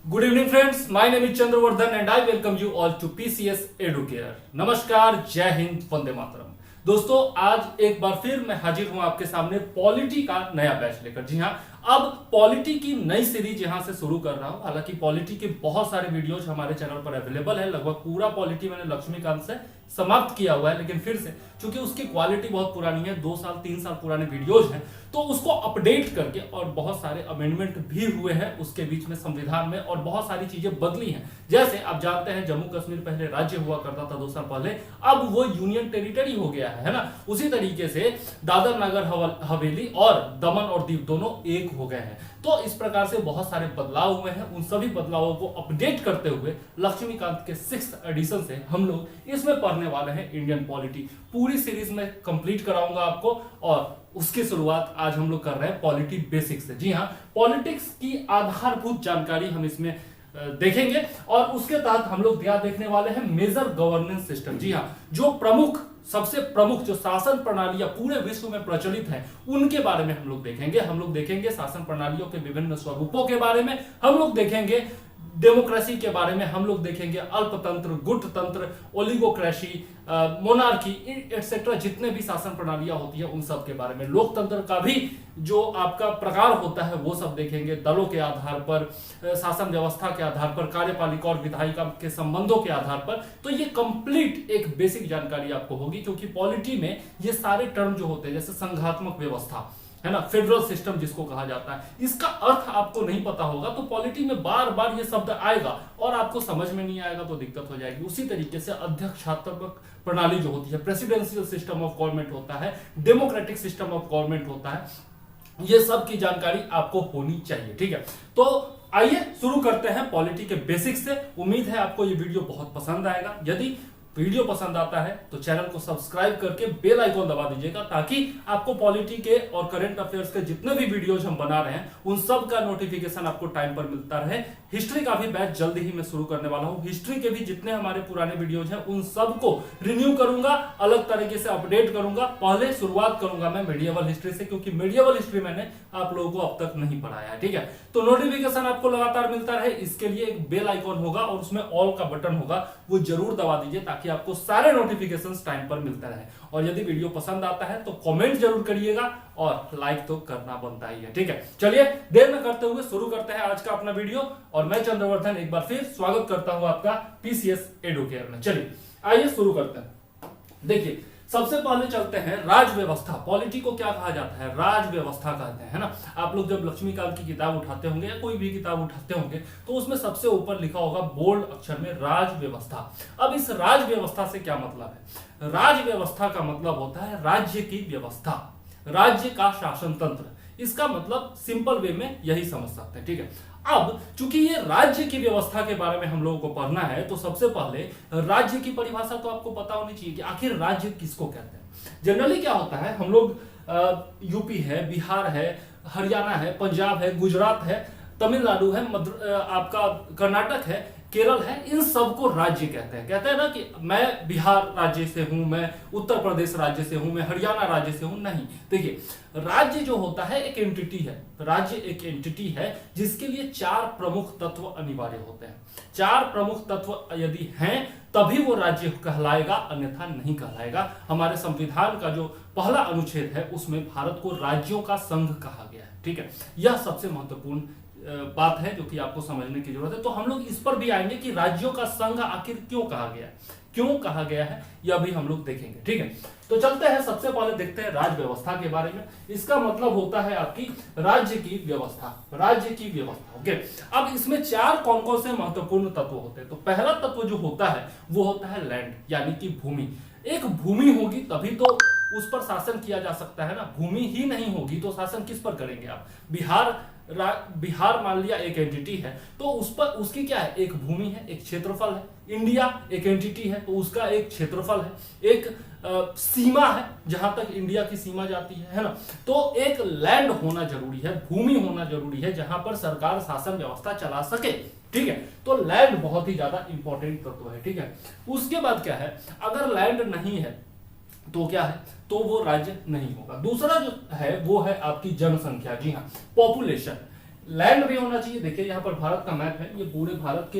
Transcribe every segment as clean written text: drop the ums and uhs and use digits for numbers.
Good evening friends, my name is Chandravardhan and I welcome you all to PCS Educare. नमस्कार, जय हिंद, वंदे मातरम। दोस्तों, आज एक बार फिर मैं हाजिर हूं आपके सामने पॉलिटी का नया बैच लेकर। जी हां, अब पॉलिटी की नई सीरीज यहां से शुरू कर रहा हूं। हालांकि पॉलिटी के बहुत सारे वीडियोज हमारे चैनल पर अवेलेबल है। लगभग पूरा पॉलिटी मैंने लक्ष्मीकांत से समाप्त किया हुआ है, लेकिन फिर से चूंकि उसकी क्वालिटी बहुत पुरानी है, 2 साल 3 साल पुराने वीडियोज हैं, तो उसको अपडेट करके और बहुत सारे अमेंडमेंट भी हुए हैं उसके बीच में संविधान में, और बहुत सारी चीजें बदली हैं। जैसे आप जानते हैं, जम्मू कश्मीर पहले राज्य हुआ करता था 2 साल पहले, अब वो यूनियन टेरिटरी हो गया है ना। उसी तरीके से दादर नगर हवेली और दमन और दीव दोनों एक हो गए हैं। तो इस प्रकार से बहुत सारे बदलाव हुए हैं। उन सभी बदलावों को अपडेट करते हुए लक्ष्मीकांत के 6th एडिशन से हम लोग इसमें पढ़ने वाले हैं इंडियन पॉलिटी। पूरी सीरीज में कंप्लीट कराऊंगा आपको, और उसकी शुरुआत आज हम लोग कर रहे हैं पॉलिटी बेसिक्स से। जी हाँ, पॉलिटिक्स की आधारभूत जानकारी हम इसमें देखेंगे, और उसके तहत हम लोग क्या देखने वाले हैं, मेजर गवर्नेंस सिस्टम। जी हाँ, जो सबसे प्रमुख जो शासन प्रणालियां पूरे विश्व में प्रचलित हैं, उनके बारे में हम लोग देखेंगे। हम लोग देखेंगे शासन प्रणालियों के विभिन्न स्वरूपों के बारे में, हम लोग देखेंगे डेमोक्रेसी के बारे में, हम लोग देखेंगे अल्पतंत्र, गुटतंत्र, ओलिगोक्रेसी, मोनार्की एटसेट्रा, जितने भी शासन प्रणालियां होती है उन सब के बारे में। लोकतंत्र का भी जो आपका प्रकार होता है वो सब देखेंगे, दलों के आधार पर, शासन व्यवस्था के आधार पर, कार्यपालिका और विधायिका के संबंधों के आधार पर। तो ये कंप्लीट एक बेसिक जानकारी आपको होगी, क्योंकि पॉलिटी में ये सारे टर्म जो होते हैं, जैसे संघात्मक व्यवस्था है ना, फेडरल सिस्टम जिसको कहा जाता है, इसका अर्थ आपको नहीं पता होगा तो पॉलिटी में बार बार ये शब्द आएगा और आपको समझ में नहीं आएगा तो दिक्कत हो जाएगी। उसी तरीके से अध्यक्षात्मक प्रणाली जो होती है, प्रेसिडेंशियल सिस्टम ऑफ गवर्नमेंट होता है, डेमोक्रेटिक सिस्टम ऑफ गवर्नमेंट होता है, ये सब की जानकारी आपको होनी चाहिए। ठीक है, तो आइए शुरू करते हैं पॉलिटी के बेसिक्स से। उम्मीद है आपको ये वीडियो बहुत पसंद आएगा। यदि वीडियो पसंद आता है तो चैनल को सब्सक्राइब करके बेल आइकॉन दबा दीजिएगा, ताकि आपको पॉलिटी के और करंट अफेयर्स के जितने भी वीडियोज हम बना रहे हैं उन सब का नोटिफिकेशन आपको टाइम पर मिलता रहे। हिस्ट्री का भी बैच जल्दी ही मैं शुरू करने वाला हूं। हिस्ट्री के भी जितने हमारे पुराने वीडियोज हैं उन सब को रिन्यू करूंगा, अलग तरीके से अपडेट करूंगा। पहले शुरुआत करूंगा मैं मेडिएवल हिस्ट्री से, क्योंकि मेडिएवल हिस्ट्री मैंने आप लोगों को अब तक नहीं पढ़ाया है। ठीक है, तो नोटिफिकेशन आपको लगातार मिलता रहे, इसके लिए एक बेल आइकॉन होगा और उसमें ऑल का बटन होगा, वो जरूर दबा दीजिए, ताकि आपको सारे नोटिफिकेशंस टाइम पर मिलता रहे। और यदि वीडियो पसंद आता है तो कमेंट जरूर करिएगा, और लाइक तो करना बनता ही है। ठीक है, चलिए देर न करते हुए शुरू करते हैं आज का अपना वीडियो। और मैं चंद्रवर्धन एक बार फिर स्वागत करता हूं आपका पीसीएस एडुकेयर में। चलिए आइए शुरू करते हैं। देखिए, सबसे पहले चलते हैं राज व्यवस्था। पॉलिटी को क्या कहा जाता है, राज व्यवस्था कहते हैं, है ना। आप लोग जब लक्ष्मीकांत की किताब उठाते होंगे या कोई भी किताब उठाते होंगे तो उसमें सबसे ऊपर लिखा होगा बोल्ड अक्षर में राज व्यवस्था। अब इस राज व्यवस्था से क्या मतलब है? राज व्यवस्था का मतलब होता है राज्य की व्यवस्था, राज्य का शासन तंत्र। इसका मतलब सिंपल वे में यही समझ सकते हैं। ठीक है, अब चूंकि ये राज्य की व्यवस्था के बारे में हम लोगों को पढ़ना है, तो सबसे पहले राज्य की परिभाषा तो आपको पता होनी चाहिए कि आखिर राज्य किसको कहते हैं। जनरली क्या होता है, हम लोग यूपी है, बिहार है, हरियाणा है, पंजाब है, गुजरात है, तमिलनाडु है, आपका कर्नाटक है, केरल है, इन सबको राज्य कहते हैं। कहते हैं ना कि मैं बिहार राज्य से हूं, मैं उत्तर प्रदेश राज्य से हूं, मैं हरियाणा राज्य से हूं। नहीं, देखिए, राज्य जो होता है एक एंटिटी है। राज्य एक एंटिटी है जिसके लिए 4 प्रमुख तत्व अनिवार्य होते हैं। 4 प्रमुख तत्व यदि हैं तभी वो राज्य कहलाएगा, अन्यथा नहीं कहलाएगा। हमारे संविधान का जो पहला अनुच्छेद है उसमें भारत को राज्यों का संघ कहा गया है। ठीक है, यह सबसे महत्वपूर्ण बात है जो कि आपको समझने की जरूरत है। तो हम लोग इस पर भी आएंगे कि राज्यों का संघ आखिर क्यों कहा गया है, क्यों कहा गया है, यह भी हम लोग देखेंगे। ठीक है, तो चलते हैं, सबसे पहले देखते हैं राज व्यवस्था के बारे में। इसका मतलब होता है आपकी राज्य की व्यवस्था, राज्य की व्यवस्था। ओके, अब इसमें 4 कौन कौन से महत्वपूर्ण तत्व होते हैं। तो पहला तत्व जो होता है वो होता है लैंड, यानी कि भूमि। एक भूमि होगी तभी तो उस पर शासन किया जा सकता है ना। भूमि ही नहीं होगी तो शासन किस पर करेंगे आप। बिहार मान लिया एक एंटिटी है, तो उस पर उसकी क्या है, एक भूमि है, एक क्षेत्रफल है। इंडिया एक एंटिटी है तो उसका एक क्षेत्रफल है, एक सीमा है जहां तक इंडिया की सीमा जाती है ना। तो एक लैंड होना जरूरी है, भूमि होना जरूरी है, जहां पर सरकार शासन व्यवस्था चला सके। ठीक है, तो लैंड बहुत ही ज्यादा इंपॉर्टेंट तत्व है। ठीक है, उसके बाद क्या है, अगर लैंड नहीं है तो क्या है, तो वो राज्य नहीं होगा। दूसरा जो है वो है आपकी जनसंख्या। जी हाँ, पॉपुलेशन। लैंड भी होना चाहिए। देखिए यहाँ पर भारत का मैप है, ये पूरे भारत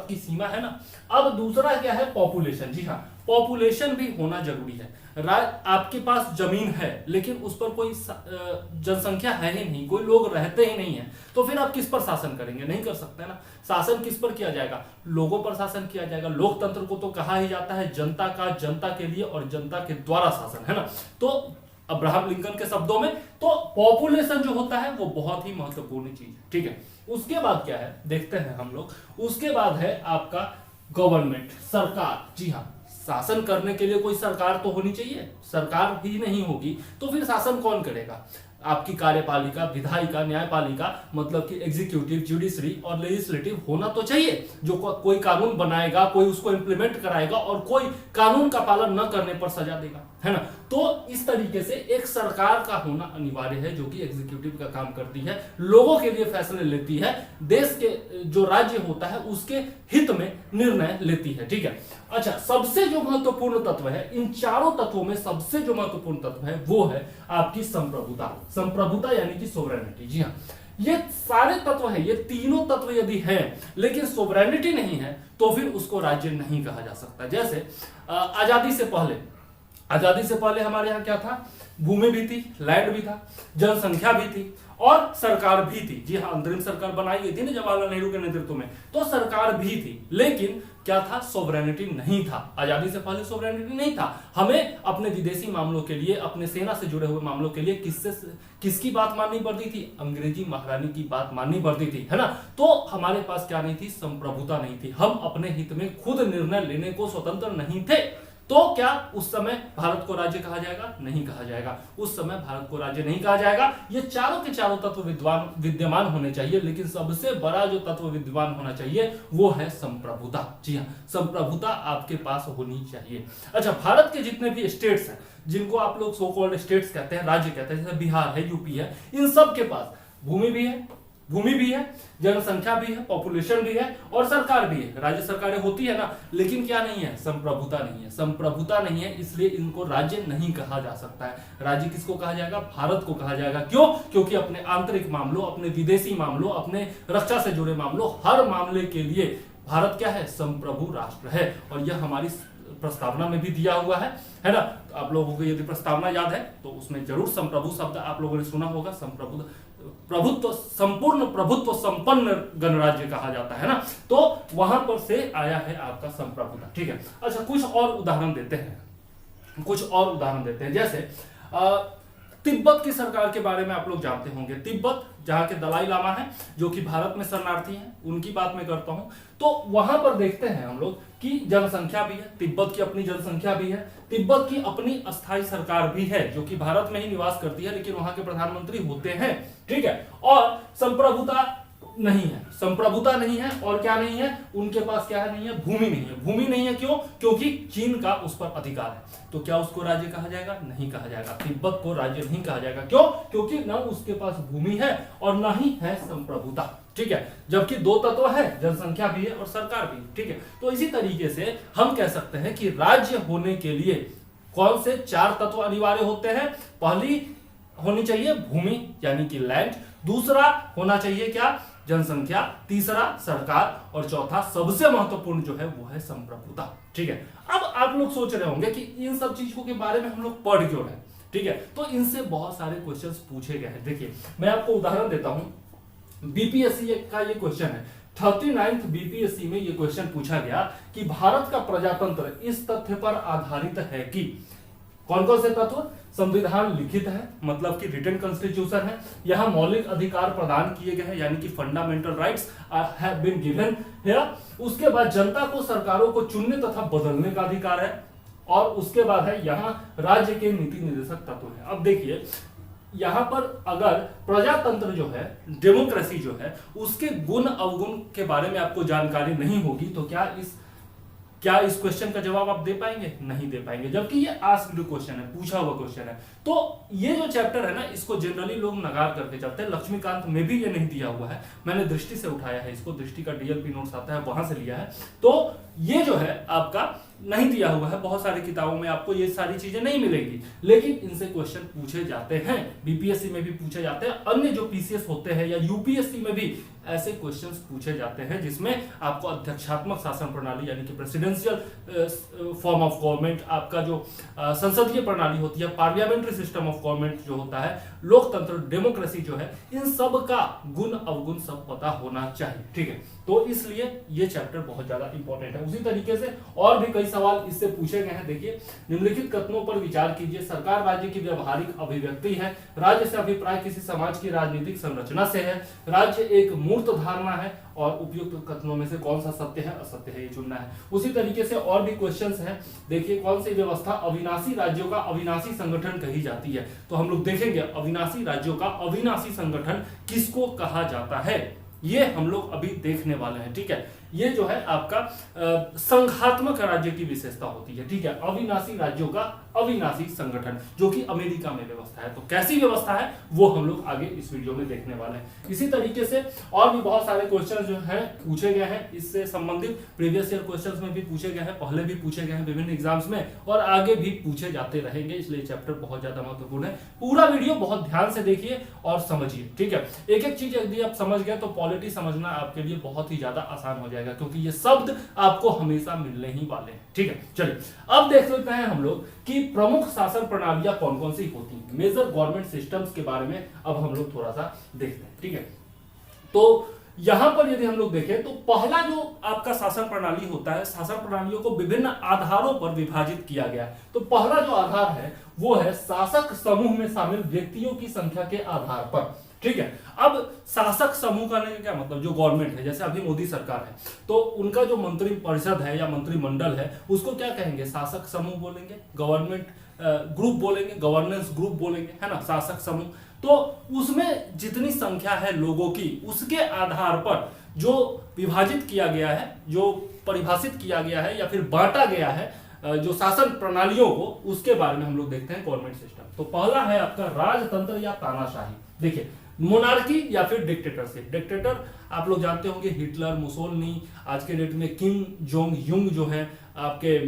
की सीमा है ना। अब दूसरा क्या है, पॉपुलेशन। जी हाँ, पॉपुलेशन भी होना जरूरी है। आपके पास जमीन है लेकिन उस पर कोई जनसंख्या है ही नहीं, कोई लोग रहते ही नहीं है, तो फिर आप किस पर शासन करेंगे? नहीं कर सकते ना। शासन किस पर किया जाएगा? लोगों पर शासन किया जाएगा। लोकतंत्र को तो कहा ही जाता है जनता का, जनता के लिए और जनता के द्वारा शासन, है ना। तो अब्राहम लिंकन के शब्दों में तो पॉपुलेशन जो होता है वो बहुत ही महत्वपूर्ण चीज है, ठीक है। उसके बाद क्या है देखते हैं हम लोग। उसके बाद है आपका गवर्नमेंट, सरकार। जी हाँ, शासन करने के लिए कोई सरकार तो होनी चाहिए। सरकार ही नहीं होगी तो फिर शासन कौन करेगा? आपकी कार्यपालिका, विधायिका, न्यायपालिका, मतलब कि एग्जीक्यूटिव, जुडिशरी और लेजिस्लेटिव होना तो चाहिए, जो कोई कानून बनाएगा, कोई उसको इंप्लीमेंट कराएगा और कोई कानून का पालन न करने पर सजा देगा, है ना। तो इस तरीके से एक सरकार का होना अनिवार्य है जो कि एग्जीक्यूटिव का काम करती है, लोगों के लिए फैसले लेती है, देश के जो राज्य होता है उसके हित में निर्णय लेती है, ठीक है। अच्छा, सबसे जो महत्वपूर्ण तत्व है, इन चारों तत्वों में सबसे जो महत्वपूर्ण तत्व है वो है आपकी संप्रभुता। संप्रभुता यानी कि सोवरेनिटी। जी हाँ, ये सारे तत्व है, ये तीनों तत्व यदि है लेकिन सोवरेनिटी नहीं है तो फिर उसको राज्य नहीं कहा जा सकता। जैसे आजादी से पहले हमारे यहाँ क्या था? भूमि भी थी, लैंड भी था, जनसंख्या भी थी और सरकार भी थी। जी हाँ, अंतरिम सरकार बनाई गई थी ना जवाहरलाल नेहरू के नेतृत्व में, तो सरकार भी थी, लेकिन क्या था? सोवरेनिटी नहीं था। आजादी से पहले सोवरेनिटी नहीं था। हमें अपने विदेशी मामलों के लिए, अपने सेना से जुड़े हुए मामलों के लिए किसकी बात माननी पड़ती थी? अंग्रेजी महारानी की बात माननी पड़ती थी, है ना। तो हमारे पास क्या नहीं थी? संप्रभुता नहीं थी। हम अपने हित में खुद निर्णय लेने को स्वतंत्र नहीं थे। तो क्या उस समय भारत को राज्य कहा जाएगा? नहीं कहा जाएगा। उस समय भारत को राज्य नहीं कहा जाएगा। ये चारों के चारों तत्व विद्यमान होने चाहिए, लेकिन सबसे बड़ा जो तत्व विद्यमान होना चाहिए वो है संप्रभुता। जी हाँ, संप्रभुता आपके पास होनी चाहिए। अच्छा, भारत के जितने भी स्टेट्स हैं, जिनको आप लोग सो कॉल्ड स्टेट्स कहते हैं, राज्य कहते हैं, जैसे बिहार है, यूपी है, इन सब के पास भूमि भी है, जनसंख्या भी है, पॉपुलेशन भी है और सरकार भी है। राज्य सरकारें होती है ना, लेकिन क्या नहीं है? संप्रभुता नहीं है। संप्रभुता नहीं है, इसलिए इनको राज्य नहीं कहा जा सकता है। राज्य किसको कहा जाएगा? भारत को कहा जाएगा। क्यों? क्योंकि अपने आंतरिक मामलों, अपने विदेशी मामलों, अपने रक्षा से जुड़े मामलों, हर मामले के लिए भारत क्या है? संप्रभु राष्ट्र है। और यह हमारी प्रस्तावना में भी दिया हुआ है ना। आप लोगों को यदि प्रस्तावना याद है तो उसमें जरूर संप्रभु शब्द आप लोगों ने सुना होगा। संप्रभु प्रभुत्व, संपूर्ण प्रभुत्व संपन्न गणराज्य कहा जाता है ना, तो वहां पर से आया है आपका संप्रभुता, ठीक है। अच्छा, कुछ और उदाहरण देते हैं। जैसे तिब्बत की सरकार के बारे में आप लोग जानते होंगे। तिब्बत, जहां के दलाई लामा है, जो कि भारत में शरणार्थी हैं, उनकी बात मैं करता हूं। तो वहां पर देखते हैं हम लोग कि जनसंख्या भी है, तिब्बत की अपनी जनसंख्या भी है, तिब्बत की अपनी अस्थायी सरकार भी है जो कि भारत में ही निवास करती है, लेकिन वहां के प्रधानमंत्री होते हैं, ठीक है। और संप्रभुता नहीं है और क्या नहीं है? उनके पास क्या नहीं है? भूमि नहीं है। क्यों? क्योंकि चीन का उस पर अधिकार है। तो क्या उसको राज्य कहा जाएगा? नहीं कहा जाएगा। तिब्बत को राज्य नहीं कहा जाएगा। क्यों? क्योंकि न उसके पास भूमि है और न ही है संप्रभुता, ठीक है। जबकि दो तत्व है, जनसंख्या भी है और सरकार भी, ठीक है। तो इसी तरीके से हम कह सकते हैं कि राज्य होने के लिए कौन से चार तत्व अनिवार्य होते हैं? पहली होनी चाहिए भूमि यानी कि लैंड, दूसरा होना चाहिए क्या? जनसंख्या, तीसरा सरकार और चौथा सबसे महत्वपूर्ण जो है वो है संप्रभुता, ठीक है। अब आप लोग सोच रहे होंगे कि इन सब चीजों के बारे में हम लोग पढ़ क्यों रहे, ठीक है। तो इनसे बहुत सारे क्वेश्चंस पूछे गए हैं। देखिए, मैं आपको उदाहरण देता हूं। बीपीएससी का ये क्वेश्चन है, 39th बीपीएससी में ये क्वेश्चन पूछा गया कि भारत का प्रजातंत्र इस तथ्य पर आधारित है कि कौन कौन से तत्व? संविधान लिखित है, मतलब कि रिटन कॉन्स्टिट्यूशन है, यहां मौलिक अधिकार प्रदान किए गए हैं यानी कि fundamental rights have been given here. उसके बाद जनता को सरकारों को चुनने तथा बदलने का अधिकार है और उसके बाद है यहां राज्य के नीति निर्देशक तत्व है। अब देखिए, यहां पर अगर प्रजातंत्र जो है, डेमोक्रेसी जो है, उसके गुण अवगुण के बारे में आपको जानकारी नहीं होगी तो क्या इस क्वेश्चन का जवाब आप दे पाएंगे? नहीं दे पाएंगे, जबकि ये आस्क्ड क्वेश्चन है, पूछा हुआ क्वेश्चन है। तो ये जो चैप्टर है ना, इसको जनरली लोग नकार करके चलते हैं। लक्ष्मीकांत में भी ये नहीं दिया हुआ है, मैंने दृष्टि से उठाया है इसको, दृष्टि का डीएलपी नोट्स आता है वहां से लिया है। तो ये जो है आपका नहीं दिया हुआ है, बहुत सारी किताबों में आपको ये सारी चीजें नहीं मिलेगी, लेकिन इनसे क्वेश्चन पूछे जाते हैं, बीपीएससी में भी पूछे जाते हैं, अन्य जो पीसीएस होते हैं या यूपीएससी में भी ऐसे क्वेश्चंस पूछे जाते हैं जिसमें आपको अध्यक्षात्मक शासन प्रणाली यानी कि प्रेसिडेंशियल फॉर्म ऑफ गवर्नमेंट, आपका जो संसदीय प्रणाली होती है, पार्लियामेंट्री सिस्टम ऑफ गवर्नमेंट जो होता है, लोकतंत्र, डेमोक्रेसी जो है, इन सब का गुण अवगुण सब पता होना चाहिए। ठीक है, तो इसलिए ये चैप्टर बहुत ज्यादा इंपॉर्टेंट है। उसी तरीके से और भी कई सवाल इससे पूछे गए हैं। देखिए, निम्नलिखित कथनों पर विचार कीजिए। सरकार राज्य की व्यवहारिक अभिव्यक्ति है। राज्य से अभिप्राय किसी समाज की राजनीतिक संरचना से है। राज्य एक मूर्त धारणा है। और उपयुक्त कथनों में से कौन सा सत्य है, असत्य है, ये चुनना है। उसी तरीके से और भी क्वेश्चंस हैं। देखिए, कौन सी व्यवस्था अविनाशी राज्यों का अविनाशी संगठन कही जाती है? तो हम लोग देखेंगे अविनाशी राज्यों का अविनाशी संगठन किसको कहा जाता है, ये हम लोग अभी देखने वाले हैं। ठीक है, ये जो है आपका संघात्मक राज्य की विशेषता होती है। ठीक है, अविनाशी राज्यों का अविनाशी संगठन, जो कि अमेरिका में व्यवस्था है। तो कैसी व्यवस्था है वो हम लोग आगे इस वीडियो में देखने वाले हैं। इसी तरीके से और भी बहुत सारे क्वेश्चन जो है पूछे गए हैं, इससे संबंधित प्रीवियस ईयर क्वेश्चंस में भी पूछे गए हैं, पहले भी पूछे गए हैं विभिन्न एग्जाम्स में, और आगे भी पूछे जाते रहेंगे। इसलिए चैप्टर बहुत ज्यादा महत्वपूर्ण है। पूरा वीडियो बहुत ध्यान से देखिए और समझिए। ठीक है, एक एक चीज यदि आप समझ गए तो पॉलिटी समझना आपके लिए बहुत ही ज्यादा आसान हो जाएगा, क्योंकि ये शब्द आपको हमेशा मिलने ही वाले हैं। ठीक है, चलिए अब देख लेते हैं हम लोग कि प्रमुख शासन प्रणालियां कौन कौन सी होती हैं। मेजर गवर्नमेंट सिस्टम्स के बारे में अब हम लोग थोड़ा सा देखते हैं। ठीक है, तो यहां पर यदि हम लोग देखें तो पहला जो आपका शासन प्रणाली होता है, शासन प्रणालियों को विभिन्न आधारों पर विभाजित किया गया है। तो पहला जो आधार है वो है शासक समूह में शामिल व्यक्तियों की संख्या के आधार पर। ठीक है, अब शासक समूह का क्या मतलब, जो गवर्नमेंट है, जैसे अभी मोदी सरकार है, तो उनका जो मंत्री परिषद है या मंत्रिमंडल है, उसको क्या कहेंगे? शासक समूह बोलेंगे, गवर्नमेंट ग्रुप बोलेंगे, गवर्नेंस ग्रुप बोलेंगे, है ना, शासक समूह। तो उसमें जितनी संख्या है लोगों की, उसके आधार पर जो विभाजित किया गया है, जो परिभाषित किया गया है या फिर बांटा गया है जो शासन प्रणालियों को, उसके बारे में हम लोग देखते हैं गवर्नमेंट सिस्टम। तो पहला है आपका राजतंत्र या तानाशाही। देखिए, मोनार्की या फिर डिक्टेटरशिप। डिक्टेटर आप लोग जानते होंगे, हिटलर, मुसोलिनी, आज के डेट में किम जोंग युंग जो है आपके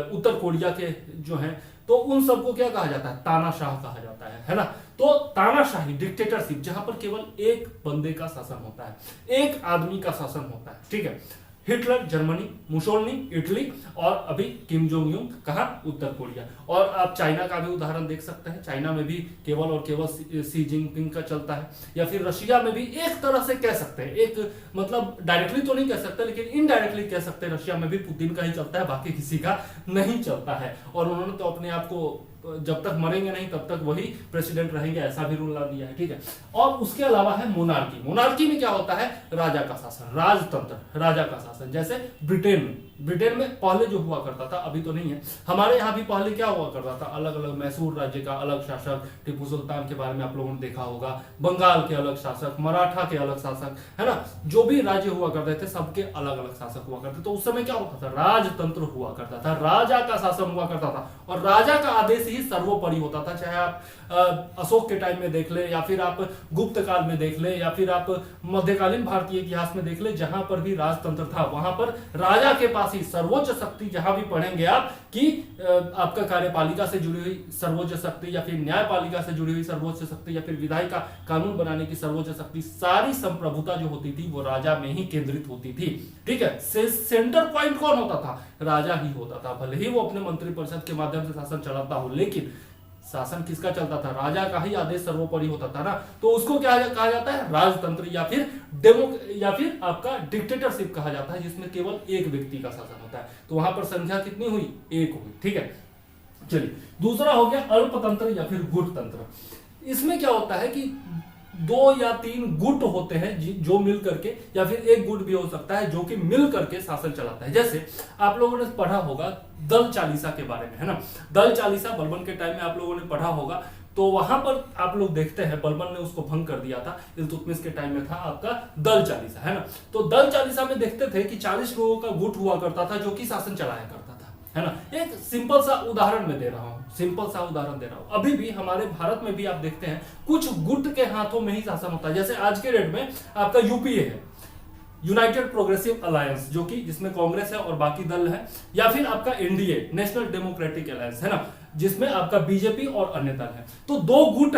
उत्तर कोरिया के जो हैं, तो उन सबको क्या कहा जाता है? तानाशाह कहा जाता है ना। तो तानाशाही, डिक्टेटरशिप, जहां पर केवल एक बंदे का शासन होता है, एक आदमी का शासन होता है। ठीक है, हिटलर जर्मनी, मुसोलिनी इटली, और अभी किम जोंग युंग कहा उत्तर कोरिया। और आप चाइना का भी उदाहरण देख सकते हैं। चाइना में भी केवल और केवल सी जिनपिंग का चलता है। या फिर रशिया में भी एक तरह से कह सकते हैं, एक मतलब डायरेक्टली तो नहीं कह सकते, लेकिन इनडायरेक्टली कह सकते हैं, रशिया में भी पुतिन का ही चलता है, बाकी किसी का नहीं चलता है। और उन्होंने तो अपने आप को जब तक मरेंगे नहीं तब तक वही प्रेसिडेंट रहेंगे, ऐसा भी रूल ला दिया है। ठीक है, और उसके अलावा है मोनार्की। मोनार्की में क्या होता है? राजा का शासन, राजतंत्र, राजा का शासन। जैसे ब्रिटेन में पहले जो हुआ करता था, अभी तो नहीं है, हमारे यहाँ भी पहले क्या हुआ करता था, अलग अलग मैसूर राज्य का अलग शासक, टिप्पू सुल्तान के बारे में आप लोगों ने देखा होगा, बंगाल के अलग शासक, मराठा के अलग शासक, है ना, जो भी राज्य हुआ करते थे सबके अलग अलग शासक हुआ करते। तो उस समय क्या होता था? राजतंत्र हुआ करता था, राजा का शासन हुआ करता था, और राजा का आदेश ही सर्वोपरि होता था। चाहे आप अशोक के टाइम में देख ले, या फिर आप गुप्त काल में देख ले, या फिर आप मध्यकालीन भारतीय इतिहास में देख ले, जहां पर भी राजतंत्र था वहां पर राजा के पास ही सर्वोच्च शक्ति, जहां भी पढ़ेंगे आप कि आपका कार्यपालिका से जुड़ी हुई सर्वोच्च शक्ति, या फिर न्यायपालिका से जुड़ी हुई सर्वोच्च शक्ति, या फिर विधायिका कानून बनाने की सर्वोच्च शक्ति, सारी संप्रभुता जो होती थी वो राजा में ही केंद्रित होती थी। ठीक है, सेंटर पॉइंट कौन होता था? राजा ही होता था। भले ही वो अपने मंत्रिपरिषद के माध्यम से शासन चलाता हो, लेकिन शासन किसका चलता था? राजा का ही आदेश सर्वोपरि होता था ना। तो उसको क्या कहा जाता है? राजतंत्र, या फिर आपका डिक्टेटरशिप कहा जाता है, जिसमें केवल एक व्यक्ति का शासन होता है। तो वहां पर संख्या कितनी हुई? एक हुई। ठीक है, चलिए दूसरा हो गया अल्पतंत्र या फिर गुटतंत्र। इसमें क्या होता है कि 2 या 3 गुट होते हैं जो मिल करके, या फिर एक गुट भी हो सकता है जो कि मिल करके शासन चलाता है। जैसे आप लोगों ने पढ़ा होगा दल चालीसा के बारे में, है ना। दल चालीसा बलबन के टाइम में आप लोगों ने पढ़ा होगा। तो वहां पर आप लोग देखते हैं बलबन ने उसको भंग कर दिया था। इल्तुतमिश के टाइम में था आपका दल चालीसा, है ना। तो दल चालीसा में देखते थे कि 40 लोगों का गुट हुआ करता था जो कि शासन चलाया करता था, है ना। एक सिंपल सा उदाहरण मैं दे रहा हूं, अभी भी हमारे भारत में भी आप देखते हैं कुछ गुट के हाथों में ही शासन होता है। जैसे आज के डेट में आपका यूपीए है, यूनाइटेड प्रोग्रेसिव अलायंस, जो कि जिसमें कांग्रेस है और बाकी दल है, या फिर आपका एनडीए नेशनल डेमोक्रेटिक अलायंस है ना, जिसमें आपका बीजेपी और अन्य दल है। तो दो गुट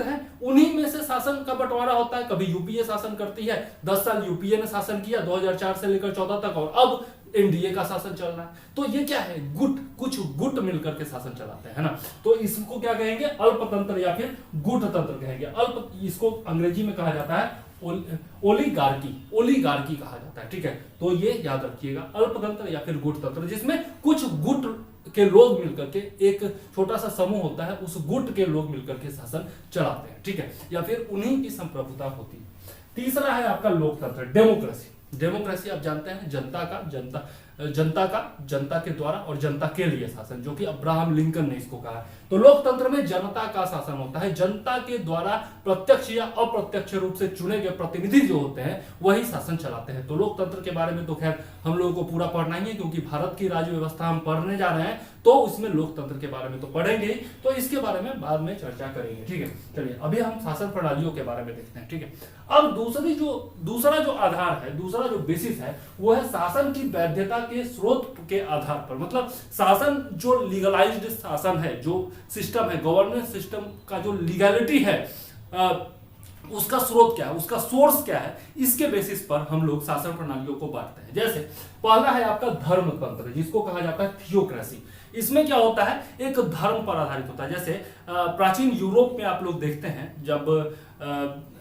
हैं, उन्हीं में से शासन का बंटवारा होता है। कभी यूपीए शासन करती है, 10 साल यूपीए ने शासन किया 2004 से लेकर 14 तक, और अब एनडीए का शासन चल रहा है। तो ये क्या है, कुछ गुट मिलकर के शासन चलाते हैं ना। तो इसको क्या कहेंगे, अल्पतंत्र या फिर गुट तंत्र कहेंगे। इसको अंग्रेजी में कहा जाता है ओलिगार्की कहा जाता है, ठीक है। तो ये याद रखिएगा, अल्पतंत्र या फिर गुट तंत्र, जिसमें कुछ गुट के लोग मिलकर के, एक छोटा सा समूह होता है, उस गुट के लोग मिलकर के शासन चलाते हैं, ठीक है, या फिर उन्हीं की संप्रभुता होती है। तीसरा है आपका लोकतंत्र, डेमोक्रेसी आप जानते हैं, जनता के द्वारा और जनता के लिए शासन, जो कि अब्राहम लिंकन ने इसको कहा है। तो लोकतंत्र में जनता का शासन होता है, जनता के द्वारा प्रत्यक्ष या अप्रत्यक्ष रूप से चुने गए प्रतिनिधि जो होते हैं वही शासन चलाते हैं। तो लोकतंत्र के बारे में तो खैर हम लोगों को पूरा पढ़ना ही है, क्योंकि भारत की राज्य व्यवस्था हम पढ़ने जा रहे हैं, तो उसमें लोकतंत्र के बारे में तो पढ़ेंगे ही, तो इसके बारे में बाद में चर्चा करेंगे, ठीक है। चलिए अभी हम शासन प्रणालियों के बारे में देखते हैं, ठीक है। अब दूसरा जो आधार है, दूसरा जो बेसिस है, वो है शासन की वैधता के स्रोत के आधार पर। मतलब शासन जो लीगलाइज्ड शासन है, जो सिस्टम है, गवर्नेंस सिस्टम का जो लीगैलिटी है, उसका स्रोत क्या है, उसका सोर्स क्या है, इसके बेसिस पर हम लोग शासन प्रणालियों को बांटते हैं। जैसे पहला है आपका धर्मतंत्र, जिसको कहा जाता है थियोक्रेसी। इसमें क्या होता है, एक धर्म पर आधारित होता है। जैसे प्राचीन यूरोप में आप लोग देखते हैं, जब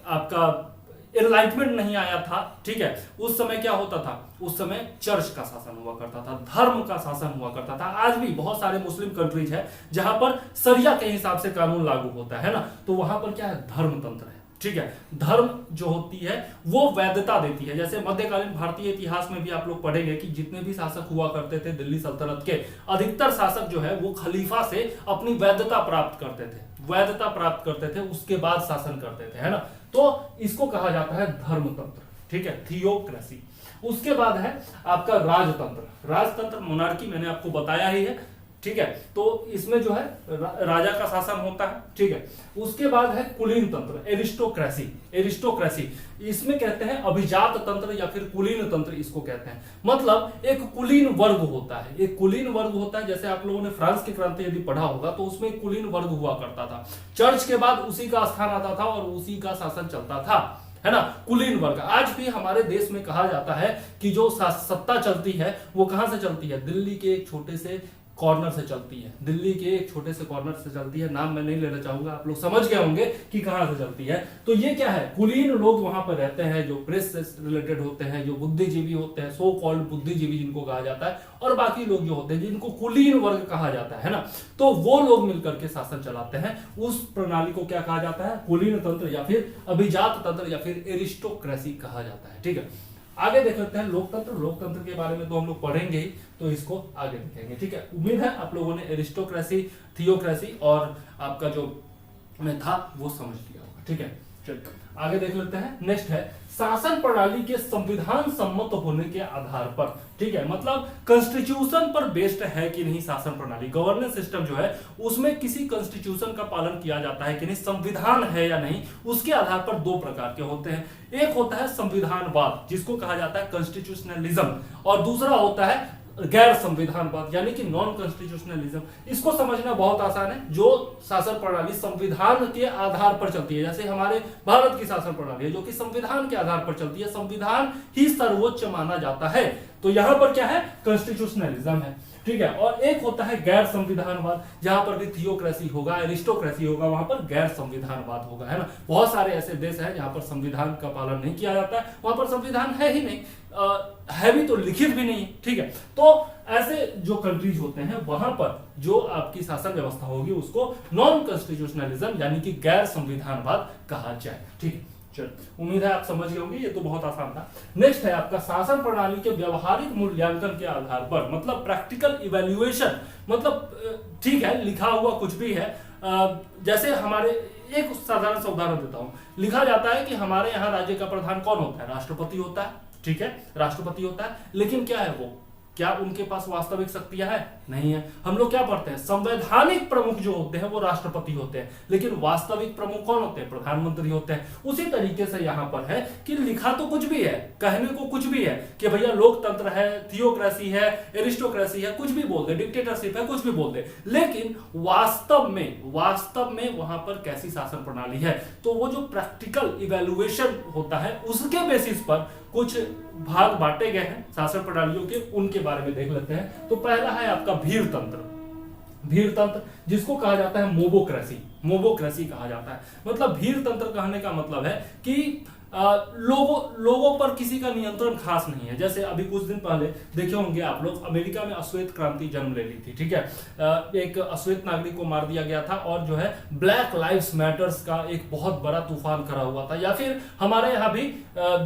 आपका एनलाइटमेंट नहीं आया था, ठीक है, उस समय क्या होता था, उस समय चर्च का शासन हुआ करता था, धर्म का शासन हुआ करता था। आज भी बहुत सारे मुस्लिम कंट्रीज है जहां पर शरिया के हिसाब से कानून लागू होता है ना, तो वहां पर क्या है, धर्मतंत्र है, ठीक है। धर्म जो होती है वो वैधता देती है। जैसे मध्यकालीन भारतीय इतिहास में भी आप लोग पढ़ेंगे कि जितने भी शासक हुआ करते थे दिल्ली सल्तनत के, अधिकतर शासक जो है वो खलीफा से अपनी वैधता प्राप्त करते थे, उसके बाद शासन करते थे, है ना। तो इसको कहा जाता है धर्मतंत्र, ठीक है, थियोक्रेसी। उसके बाद है आपका राजतंत्र, मोनार्की मैंने आपको बताया ही है, ठीक है। तो इसमें जो है राजा का शासन होता है, ठीक है। उसके बाद है कुलीन तंत्र, एरिस्टोक्रेसी। इसमें कहते हैं अभिजात तंत्र या फिर कुलीन तंत्र इसको कहते हैं। मतलब एक कुलीन वर्ग होता है, जैसे आप लोगों ने फ्रांस की क्रांति यदि पढ़ा होगा तो उसमें एक कुलीन वर्ग हुआ करता था, चर्च के बाद उसी का स्थान आता था और उसी का शासन चलता था, है ना, कुलीन वर्ग। आज भी हमारे देश में कहा जाता है कि जो सत्ता चलती है वो कहां से चलती है, दिल्ली के एक छोटे से कॉर्नर से चलती है, नाम मैं नहीं लेना चाहूंगा, आप लोग समझ गए होंगे कि कहां से चलती है। तो ये क्या है, कुलीन लोग वहां पर रहते हैं, जो प्रेस से रिलेटेड होते हैं, जो बुद्धिजीवी होते हैं, सो कॉल्ड बुद्धिजीवी जिनको कहा जाता है, और बाकी लोग जो होते हैं जिनको कुलीन वर्ग कहा जाता है ना, तो वो लोग मिलकर के शासन चलाते हैं। उस प्रणाली को क्या कहा जाता है, कुलीन तंत्र या फिर अभिजात तंत्र या फिर एरिस्टोक्रेसी कहा जाता है, ठीक है। आगे देख लेते हैं लोकतंत्र के बारे में तो हम लोग पढ़ेंगे ही, तो इसको आगे देखेंगे, ठीक है। उम्मीद है आप लोगों ने एरिस्टोक्रेसी, थियोक्रेसी और आपका जो में था वो समझ लिया होगा, ठीक है। चलिए आगे देख लेते हैं। नेक्स्ट है शासन प्रणाली के संविधान सम्मत होने के आधार पर, ठीक है। मतलब कॉन्स्टिट्यूशन पर बेस्ड है कि नहीं शासन प्रणाली, गवर्नेंस सिस्टम जो है उसमें किसी कॉन्स्टिट्यूशन का पालन किया जाता है कि नहीं, संविधान है या नहीं, उसके आधार पर दो प्रकार के होते हैं। एक होता है संविधानवाद, जिसको कहा जाता है कॉन्स्टिट्यूशनलिज्म, और दूसरा होता है गैर संविधानवाद, यानी कि नॉन कॉन्स्टिट्यूशनलिज्म। इसको समझना बहुत आसान है। जो शासन प्रणाली संविधान के आधार पर चलती है, जैसे हमारे भारत की शासन प्रणाली है जो कि संविधान के आधार पर चलती है, संविधान ही सर्वोच्च माना जाता है, तो यहां पर क्या है, कॉन्स्टिट्यूशनलिज्म है, ठीक है। और एक होता है गैर संविधानवाद, जहां पर भी थियोक्रेसी होगा, एरिस्टोक्रेसी होगा, वहां पर गैर संविधानवाद होगा, है ना। बहुत सारे ऐसे देश हैं जहां पर संविधान का पालन नहीं किया जाता है, वहां पर संविधान है ही नहीं, है भी तो लिखित भी नहीं, ठीक है। तो ऐसे जो कंट्रीज होते हैं वहां पर जो आपकी शासन व्यवस्था होगी उसको नॉन कॉन्स्टिट्यूशनलिज्म यानी कि गैर संविधानवाद कहा जाए, ठीक है। चलो उम्मीद है आप समझ गए होंगे, ये तो बहुत आसान था। नेक्स्ट है आपका शासन प्रणाली के व्यवहारिक मूल्यांकन के आधार पर, मतलब प्रैक्टिकल इवैल्यूएशन, मतलब ठीक है लिखा हुआ कुछ भी है, जैसे हमारे एक साधारण सा उदाहरण देता हूं, लिखा जाता है कि हमारे यहाँ राज्य का प्रधान कौन होता है, राष्ट्रपति होता है, ठीक है, राष्ट्रपति होता है, लेकिन क्या है वो क्या उनके पास वास्तविक शक्तियां है? नहीं है। हम लोग क्या पढ़ते हैं, संवैधानिक प्रमुख जो होते हैं वो राष्ट्रपति होते हैं, लेकिन वास्तविक प्रमुख कौन होते हैं? प्रधानमंत्री होते हैं। उसी तरीके से यहां पर है कि लिखा तो कुछ भी है, कहने को कुछ भी है कि भैया लोकतंत्र है, थियोक्रेसी है, एरिस्टोक्रेसी है, कुछ भी बोल दे, डिक्टेटरशिप है, कुछ भी बोल दे, लेकिन वास्तव में वहां पर कैसी शासन प्रणाली है, तो वो जो प्रैक्टिकल इवैल्यूएशन होता है उसके बेसिस पर कुछ भाग बांटे गए हैं शासन प्रणालियों के, उनके बारे में देख लेते हैं। तो पहला है आपका भीड़ तंत्र, जिसको कहा जाता है मोबोक्रेसी कहा जाता है। मतलब भीड़ तंत्र कहने का मतलब है कि लोगों पर किसी का नियंत्रण खास नहीं है। जैसे अभी कुछ दिन पहले देखे होंगे आप लोग, अमेरिका में अश्वेत क्रांति जन्म ले ली थी, ठीक है। एक अश्वेत नागरिक को मार दिया गया था और जो है ब्लैक लाइव्स मैटर्स का एक बहुत बड़ा तूफान खड़ा हुआ था। या फिर हमारे यहाँ भी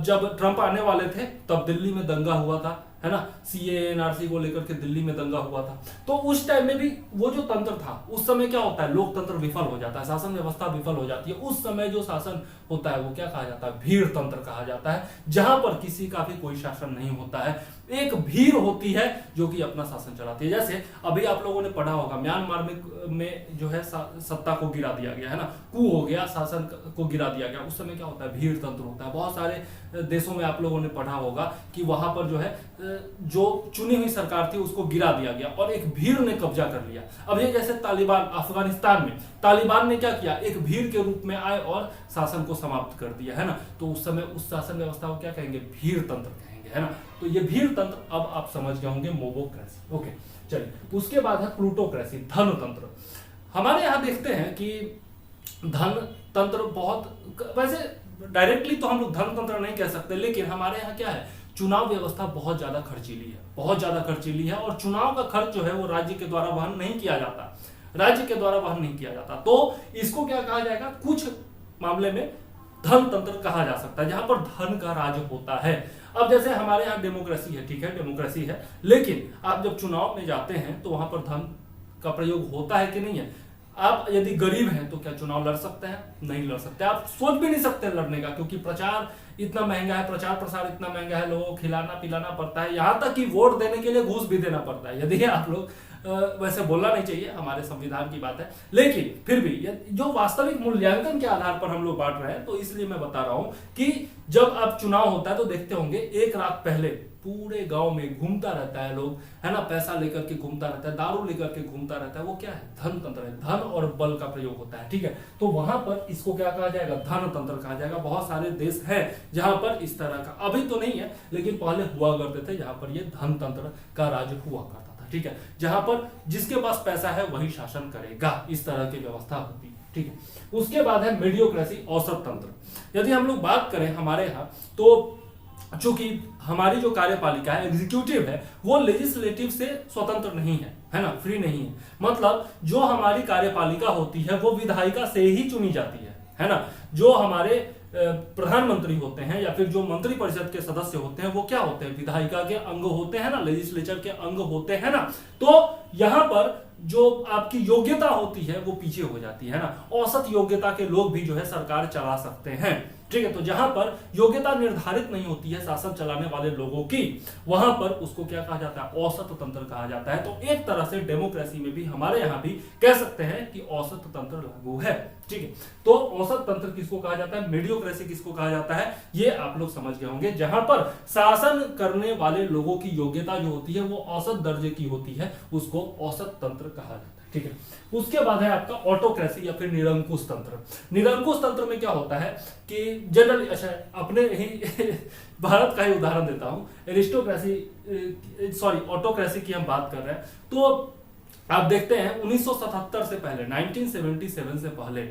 जब ट्रंप आने वाले थे तब दिल्ली में दंगा हुआ था, है ना, सीए एनआरसी को लेकर के दिल्ली में दंगा हुआ था। तो उस टाइम में भी वो जो तंत्र था, उस समय क्या होता है, लोकतंत्र विफल हो जाता है, शासन व्यवस्था विफल हो जाती है। उस समय जो शासन होता है वो क्या कहा जाता है, भीड़ तंत्र कहा जाता है, जहां पर किसी का भी कोई शासन नहीं होता है, एक भीड़ होती है जो कि अपना शासन चलाती है। जैसे अभी आप लोगों ने पढ़ा होगा, म्यांमार में जो है सत्ता को गिरा दिया गया, है ना, कू हो गया, शासन को गिरा दिया गया। उस समय क्या होता है, भीड़ तंत्र होता है। बहुत सारे देशों में आप लोगों ने पढ़ा होगा कि वहां पर जो है जो चुनी हुई सरकार थी उसको गिरा दिया गया और एक भीड़ ने कब्जा कर लिया। अब ये जैसे तालिबान, अफगानिस्तान में तालिबान ने क्या किया, एक भीड़ के रूप में आए और शासन को समाप्त कर दिया, है ना। तो उस समय उस शासन व्यवस्था को क्या कहेंगे, भीड़ तंत्र कहेंगे, है ना। तो ये भीड़ तंत्र अब आप समझ गए होंगे, मोबोक्रेसी। ओके, चलिए उसके बाद है प्लूटोक्रेसी, धन तंत्र। हमारे यहाँ देखते हैं कि धन तंत्र बहुत, वैसे डायरेक्टली तो हम लोग धन तंत्र नहीं कह सकते, लेकिन हमारे यहाँ क्या है, चुनाव व्यवस्था बहुत ज्यादा खर्चीली है और चुनाव का खर्च जो है वो राज्य के द्वारा वहन नहीं किया जाता। तो इसको क्या कहा जाएगा, कुछ मामले में धन तंत्र कहा जा सकता है, जहां पर धन का राज होता है। अब जैसे हमारे यहाँ डेमोक्रेसी है, ठीक है, डेमोक्रेसी है, लेकिन आप जब चुनाव में जाते हैं तो वहां पर धन का प्रयोग होता है कि नहीं है। आप यदि गरीब हैं तो क्या चुनाव लड़ सकते हैं? नहीं लड़ सकते। आप सोच भी नहीं सकते लड़ने का, क्योंकि प्रचार इतना महंगा है, प्रचार प्रसार इतना महंगा है, लोगों को खिलाना पिलाना पड़ता है, यहां तक कि वोट देने के लिए घूस भी देना पड़ता है। यदि आप लोग वैसे बोलना नहीं चाहिए, हमारे संविधान की बात है, लेकिन फिर भी जो वास्तविक मूल्यांकन के आधार पर हम लोग बांट रहे हैं, तो इसलिए मैं बता रहा हूं कि जब अब चुनाव होता है तो देखते होंगे एक रात पहले पूरे गांव में घूमता रहता है लोग, है ना, पैसा लेकर के घूमता रहता है, दारू लेकर के घूमता रहता है। वो क्या है, धन तंत्र है, धन और बल का प्रयोग होता है, ठीक है। तो वहां पर इसको क्या कहा जाएगा, धन तंत्र कहा जाएगा। बहुत सारे देश हैं जहां पर इस तरह का, अभी तो नहीं है लेकिन पहले हुआ करते थे, जहां पर ये धन तंत्र का राज हुआ करता था, ठीक है, जहां पर जिसके पास पैसा है वही शासन करेगा, इस तरह की व्यवस्था होती है, ठीक है। उसके बाद है मीडियोक्रेसी, औसत तंत्र। यदि हम लोग बात करें हमारे यहाँ, तो चूंकि हमारी जो कार्यपालिका है, एग्जीक्यूटिव है, वो लेजिस्लेटिव से स्वतंत्र नहीं है ना, फ्री नहीं है। मतलब जो हमारी कार्यपालिका होती है वो विधायिका से ही चुनी जाती है ना। जो हमारे प्रधानमंत्री होते हैं या फिर जो मंत्री परिषद के सदस्य होते हैं वो क्या होते हैं, विधायिका के अंग होते हैं ना, लेजिस्लेचर के अंग होते हैं ना। तो यहां पर जो आपकी योग्यता होती है वो पीछे हो जाती है ना। औसत योग्यता के लोग भी जो है सरकार चला सकते हैं, ठीक है। तो जहां पर योग्यता निर्धारित नहीं होती है शासन चलाने वाले लोगों की, वहां पर उसको क्या कहा जाता है, औसत तंत्र कहा जाता है। तो एक तरह से डेमोक्रेसी में भी हमारे यहां भी कह सकते हैं कि औसत तंत्र लागू है, ठीक है। तो औसत तंत्र किसको कहा जाता है, मीडियोक्रेसी किसको कहा जाता है, ये आप लोग समझ गए होंगे। जहां पर शासन करने वाले लोगों की योग्यता जो होती है वो औसत दर्जे की होती है, उसको औसत तंत्र कहा जाता है, ठीक है। उसके बाद है आपका ऑटोक्रेसी या फिर निरंकुश तंत्र। निरंकुश तंत्र में क्या होता है कि जनरली, अच्छा अपने ही भारत का ही उदाहरण देता हूं, ऑटोक्रेसी की हम बात कर रहे हैं। तो आप देखते हैं 1977 से पहले, 1977 से पहले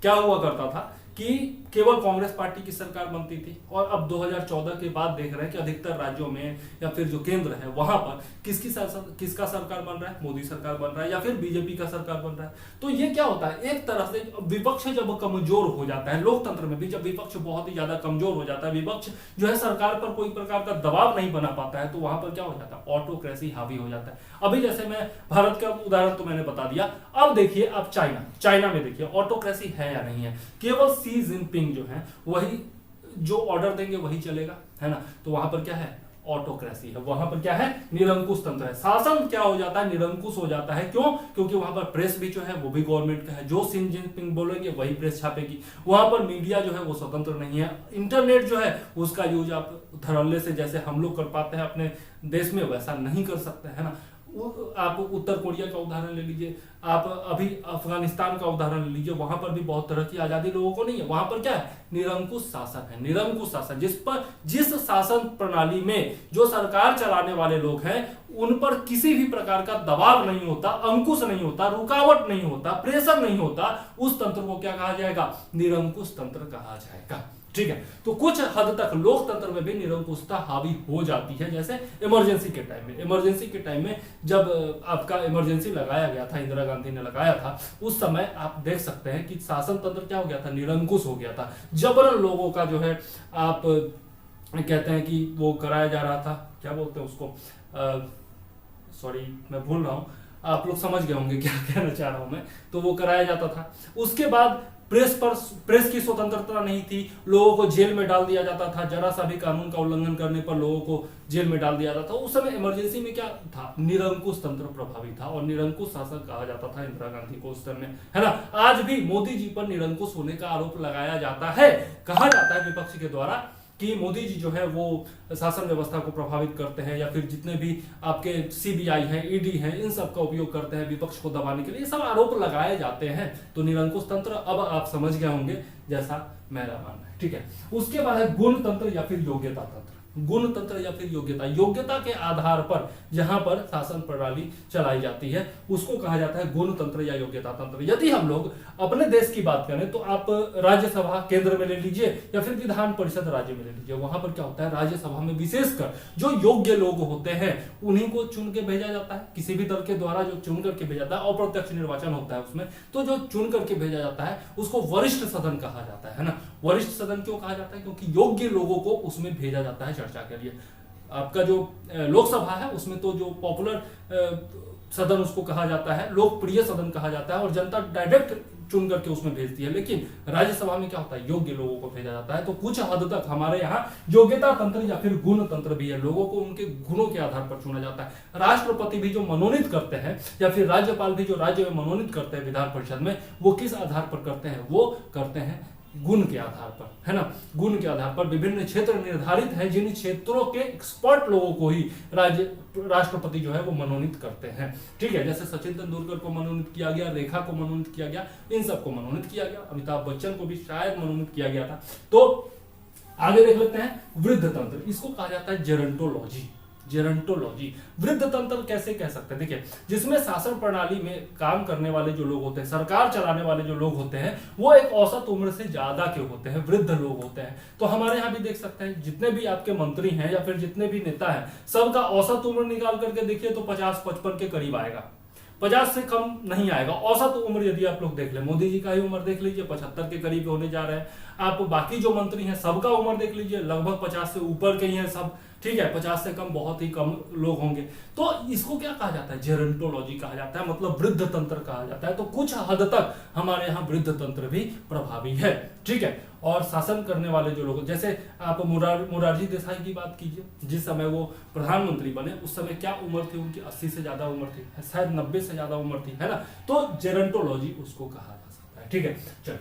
क्या हुआ करता था कि केवल कांग्रेस पार्टी की सरकार बनती थी, और अब 2014 के बाद देख रहे हैं कि अधिकतर राज्यों में या फिर जो केंद्र है वहां पर किसका सरकार बन रहा है, मोदी सरकार बन रहा है या फिर बीजेपी का सरकार बन रहा है। तो ये क्या होता है, एक तरह से विपक्ष जब कमजोर हो जाता है, लोकतंत्र में भी जब विपक्ष बहुत ही ज्यादा कमजोर हो जाता है, विपक्ष जो है सरकार पर कोई प्रकार का दबाव नहीं बना पाता है, तो वहां पर क्या हो जाता है, ऑटोक्रेसी हावी हो जाता है। अभी जैसे मैं भारत का उदाहरण तो मैंने बता दिया, अब देखिए आप चाइना में देखिए ऑटोक्रेसी है या नहीं है। केवल शी जिनपिंग जो है वही जो ऑर्डर देंगे वही चलेगा, है ना। तो वहां पर क्या है, ऑटोक्रेसी है, वहां पर क्या है, निरंकुश तंत्र है। शासन क्या हो जाता है, निरंकुश हो जाता है। क्यों? क्योंकि वहां पर प्रेस भी जो है वो भी गवर्नमेंट का है, जो शी जिनपिंग बोलेंगे वही प्रेस छापेगी। वहां पर मीडिया जो है वो स्वतंत्र नहीं है। इंटरनेट जो है उसका यूज आप धड़ल्ले से जैसे हम लोग कर पाते हैं अपने देश में, वैसा नहीं कर सकते, है ना। आप उत्तर कोरिया का उदाहरण ले लीजिए, आप अभी अफगानिस्तान का उदाहरण ले लीजिए, वहां पर भी बहुत तरह की आजादी लोगों को नहीं है। वहां पर क्या है, निरंकुश शासन है, निरंकुश शासन, जिस शासन प्रणाली में जो सरकार चलाने वाले लोग हैं उन पर किसी भी प्रकार का दबाव नहीं होता, अंकुश नहीं होता, रुकावट नहीं होता, प्रेशर नहीं होता, उस तंत्र को क्या कहा जाएगा, निरंकुश तंत्र कहा जाएगा। ठीक है, तो कुछ हद तक लोकतंत्र में भी निरंकुशता हावी हो जाती है। जैसे इमरजेंसी के टाइम में जब आपका इमरजेंसी लगाया गया था, इंदिरा गांधी ने लगाया था, उस समय आप देख सकते हैं कि शासन तंत्र क्या हो गया था, निरंकुश हो गया था। जबरन लोगों का जो है आप कहते हैं कि वो कराया जा रहा था, क्या बोलते हैं उसको, सॉरी मैं भूल रहा हूं, आप लोग समझ गए होंगे क्या कहना चाह रहा हूं मैं। तो वो कराया जाता था। उसके बाद प्रेस की स्वतंत्रता नहीं थी, लोगों को जेल में डाल दिया जाता था, जरा सा भी कानून का उल्लंघन करने पर लोगों को जेल में डाल दिया जाता था। उस समय इमरजेंसी में क्या था, निरंकुश तंत्र प्रभावी था और निरंकुश शासन कहा जाता था इंदिरा गांधी को उस समय, है ना। आज भी मोदी जी पर निरंकुश होने का आरोप लगाया जाता है, कहा जाता है विपक्ष के द्वारा कि मोदी जी जो है वो शासन व्यवस्था को प्रभावित करते हैं, या फिर जितने भी आपके सीबीआई हैं, ईडी हैं, इन सब का उपयोग करते हैं विपक्ष को दबाने के लिए, ये सब आरोप लगाए जाते हैं। तो निरंकुश तंत्र अब आप समझ गए होंगे जैसा मेरा मानना है। ठीक है, उसके बाद है गुण तंत्र या फिर योग्यता तंत्र। गुण तंत्र या फिर योग्यता के आधार पर जहां पर शासन प्रणाली चलाई जाती है उसको कहा जाता है गुण तंत्र या योग्यता तंत्र। यदि हम लोग अपने देश की बात करें तो आप राज्यसभा केंद्र में ले लीजिए या फिर विधान परिषद राज्य में ले लीजिए, वहां पर क्या होता है, राज्यसभा में विशेषकर जो योग्य लोग होते हैं उन्हीं को चुन के भेजा जाता है, किसी भी दल के द्वारा जो चुन करके भेजा जाता है, अप्रत्यक्ष निर्वाचन होता है उसमें, तो जो चुन करके भेजा जाता है उसको वरिष्ठ सदन कहा जाता है ना। वरिष्ठ सदन क्यों कहा जाता है, क्योंकि योग्य लोगों को उसमें भेजा जाता है चर्चा के लिए। आपका जो लोकसभा है उसमें तो जो पॉपुलर सदन उसको कहा जाता है, लोकप्रिय सदन कहा जाता है और जनता डायरेक्ट चुन करके उसमें भेजती है। लेकिन राज्यसभा में क्या होता है, योग्य लोगों को भेजा जाता है। तो कुछ हद तक हमारे यहाँ योग्यता तंत्र या फिर गुण तंत्र भी है, लोगों को उनके गुणों के आधार पर चुना जाता है। राष्ट्रपति भी जो मनोनीत करते हैं या फिर राज्यपाल भी जो राज्य में मनोनीत करते हैं विधान परिषद में, वो किस आधार पर करते हैं, वो करते हैं गुण के आधार पर, है ना। गुण के आधार पर विभिन्न क्षेत्र निर्धारित हैं, जिन क्षेत्रों के एक्सपर्ट लोगों को ही राष्ट्रपति जो है वो मनोनीत करते हैं। ठीक है, जैसे सचिन तेंदुलकर को मनोनीत किया गया, रेखा को मनोनीत किया गया, इन सबको मनोनीत किया गया, अमिताभ बच्चन को भी शायद मनोनीत किया गया था। तो आगे देख लेते हैं वृद्ध तंत्र, इसको कहा जाता है जेरंटोलॉजी। वृद्ध तंत्र कैसे कह सकते हैं, देखिए, जिसमें शासन प्रणाली में काम करने वाले जो लोग होते हैं, सरकार चलाने वाले जो लोग होते हैं, वो एक औसत उम्र से ज्यादा के होते हैं, वृद्ध लोग होते हैं। तो हमारे यहाँ भी देख सकते हैं जितने भी आपके मंत्री हैं या फिर जितने भी नेता हैं, सबका औसत उम्र निकाल करके देखिए तो 50-55 के करीब आएगा, 50 से कम नहीं आएगा। औसत उम्र यदि आप लोग देख ले, मोदी जी का ही उम्र देख लीजिए 75 के करीब होने जा रहे हैं। आप बाकी जो मंत्री हैं सबका उम्र देख लीजिए, लगभग 50 से ऊपर के ही हैं सब। ठीक है, 50 से कम बहुत ही कम लोग होंगे। तो इसको क्या कहा जाता है, जेरंटोलॉजी कहा जाता है, मतलब वृद्ध तंत्र कहा जाता है। तो कुछ हद तक हमारे यहाँ वृद्ध तंत्र भी प्रभावी है। ठीक है, और शासन करने वाले जो लोग, जैसे आप मोरारजी देसाई की बात कीजिए, जिस समय वो प्रधानमंत्री बने उस समय क्या उम्र थी उनकी, 80 से ज्यादा उम्र थी, शायद 90 से ज्यादा उम्र थी, है ना। तो जेरंटोलॉजी उसको कहा जा सकता है। ठीक है, चलिए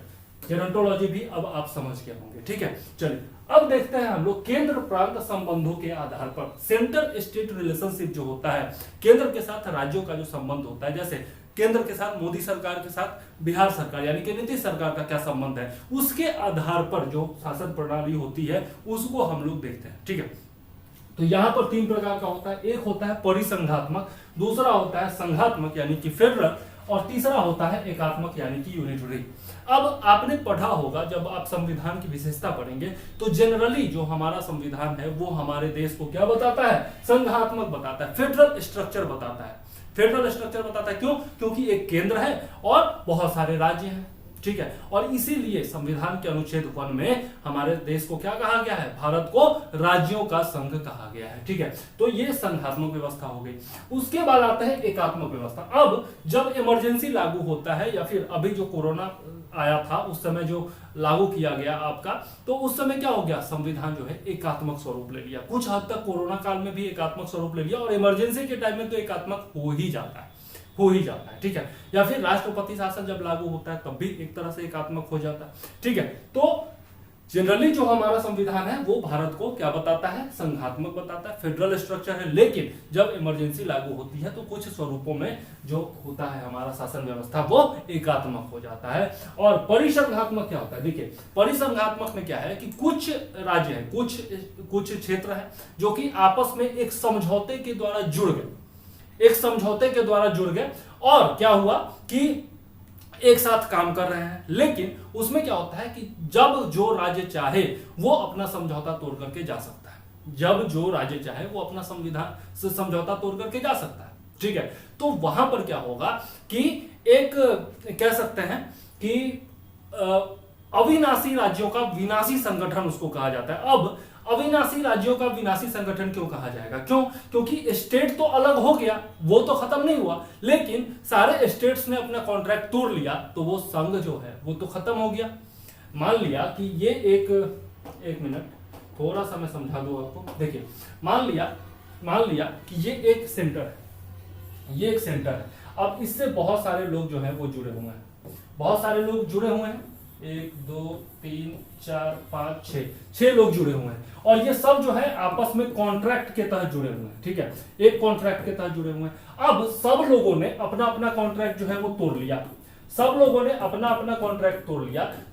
जेरंटोलॉजी भी अब आप समझ गए होंगे। ठीक है, चलिए अब देखते हैं हम लोग केंद्र प्रांत संबंधों के आधार पर सेंटर स्टेट रिलेशनशिप जो होता है, केंद्र के साथ राज्यों का जो संबंध होता है, जैसे केंद्र के साथ मोदी सरकार के साथ बिहार सरकार यानी कि नीतीश सरकार का क्या संबंध है, उसके आधार पर जो शासन प्रणाली होती है उसको हम लोग देखते हैं। ठीक है, तो यहां पर 3 प्रकार का होता है, एक होता है परिसंघात्मक, दूसरा होता है संघात्मक यानी कि फेडरल, और तीसरा होता है एकात्मक यानी कि यूनिटरी। अब आपने पढ़ा होगा, जब आप संविधान की विशेषता पढ़ेंगे तो जनरली जो हमारा संविधान है वो हमारे देश को क्या बताता है, संघात्मक बताता है, फेडरल स्ट्रक्चर बताता है। फेडरल स्ट्रक्चर बताता है, क्यों, क्योंकि एक केंद्र है और बहुत सारे राज्य हैं। ठीक है। और इसीलिए संविधान के अनुच्छेद 1 में हमारे देश को क्या कहा गया है, भारत को राज्यों का संघ कहा गया है, ठीक है। तो ये संघात्मक व्यवस्था हो गई। उसके बाद आता है एकात्मक व्यवस्था। अब जब इमरजेंसी लागू होता है या फिर अभी जो कोरोना आया था उस समय जो लागू किया गया आपका, तो उस समय क्या हो गया, संविधान जो है एकात्मक स्वरूप ले लिया। कुछ हद तक कोरोना काल में भी एकात्मक स्वरूप ले लिया और इमरजेंसी के टाइम में तो एकात्मक हो ही जाता है, ठीक है। या फिर राष्ट्रपति शासन जब लागू होता है तब भी एक तरह से एकात्मक हो जाता है, ठीक है। तो जनरली जो हमारा संविधान है वो भारत को क्या बताता है, संघात्मक बताता है, फेडरल स्ट्रक्चर है। लेकिन जब इमरजेंसी लागू होती है तो कुछ स्वरूपों में जो होता है हमारा शासन व्यवस्था वो एकात्मक हो जाता है। और परिसंघात्मक क्या होता है, देखिए परिसंघात्मक में क्या है कि कुछ राज्य है, कुछ क्षेत्र है जो कि आपस में एक समझौते के द्वारा जुड़ गए, और क्या हुआ कि एक साथ काम कर रहे हैं। लेकिन उसमें क्या होता है कि जब जो राज्य चाहे वो अपना समझौता तोड़ करके जा सकता है, समझौता तोड़ करके जा सकता है, ठीक है। तो वहां पर क्या होगा कि एक कह सकते हैं कि अविनाशी राज्यों का विनाशी संगठन उसको कहा जाता है। अब अविनाशी राज्यों का विनाशी संगठन क्यों कहा जाएगा, क्योंकि स्टेट तो अलग हो गया, वो तो खत्म नहीं हुआ, लेकिन सारे स्टेट्स ने अपना कॉन्ट्रैक्ट तोड़ लिया तो वो संघ जो है वो तो खत्म हो गया। मान लिया कि ये एक मिनट थोड़ा सा मैं समझा दूं आपको। देखिए मान लिया कि ये एक सेंटर है, अब इससे बहुत सारे लोग जो है वो जुड़े हुए हैं, 1 2 3 4 5 6 लोग जुड़े हुए हैं, और ये सब जो है आपस में कॉन्ट्रैक्ट के तहत जुड़े हुए हैं, ठीक है। एक कॉन्ट्रैक्ट के तहत जुड़े हुए हैं। अब सब लोगों ने अपना अपना कॉन्ट्रैक्ट जो है वो तोड़ लिया,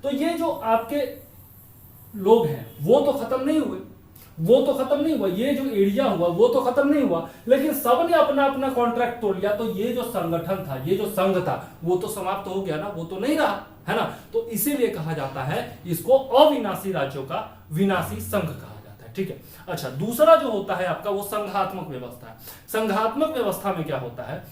तो ये जो आपके लोग हैं वो तो खत्म नहीं हुआ, ये जो एरिया हुआ वो तो खत्म नहीं हुआ, लेकिन सबने अपना अपना कॉन्ट्रैक्ट तोड़ लिया, तो ये जो संगठन था, ये जो संघ था वो तो समाप्त हो गया ना, वो तो नहीं रहा, है ना। तो इसीलिए कहा जाता है इसको अविनाशी राज्यों का विनाशी संघ कहा जाता है, ठीक है। अच्छा, दूसरा जो होता है आपका वो संघात्मक व्यवस्था है। संघात्मक व्यवस्था में क्या होता है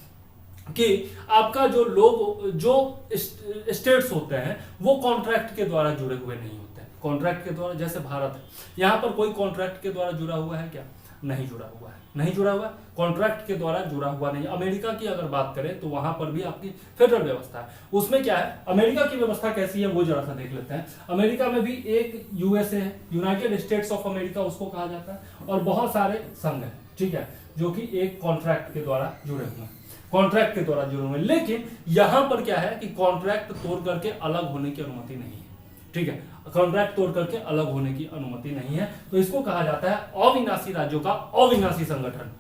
कि आपका जो स्टेट्स होते हैं वो कॉन्ट्रैक्ट के द्वारा जुड़े हुए नहीं होते हैं। कॉन्ट्रैक्ट के द्वारा, जैसे भारत है, यहाँ पर कोई कॉन्ट्रैक्ट के द्वारा जुड़ा हुआ है क्या, नहीं जुड़ा हुआ, कॉन्ट्रैक्ट के द्वारा जुड़ा हुआ नहीं। अमेरिका की अगर बात करें तो वहां पर भी आपकी फेडरल व्यवस्था है। उसमें क्या है, अमेरिका की व्यवस्था कैसी है वो जरा सा देख लेते हैं। अमेरिका में भी एक यूएसए है, यूनाइटेड स्टेट्स ऑफ अमेरिका उसको कहा जाता है, और बहुत सारे संघ है, ठीक है, जो कि एक कॉन्ट्रैक्ट के द्वारा जुड़े हुए हैं। लेकिन यहां पर क्या है कि कॉन्ट्रैक्ट तोड़ करके अलग होने की अनुमति नहीं है, ठीक है। कॉन्ट्रैक्ट तोड़ करके अलग होने की अनुमति नहीं है, तो इसको कहा जाता है अविनाशी राज्यों का अविनाशी संगठन।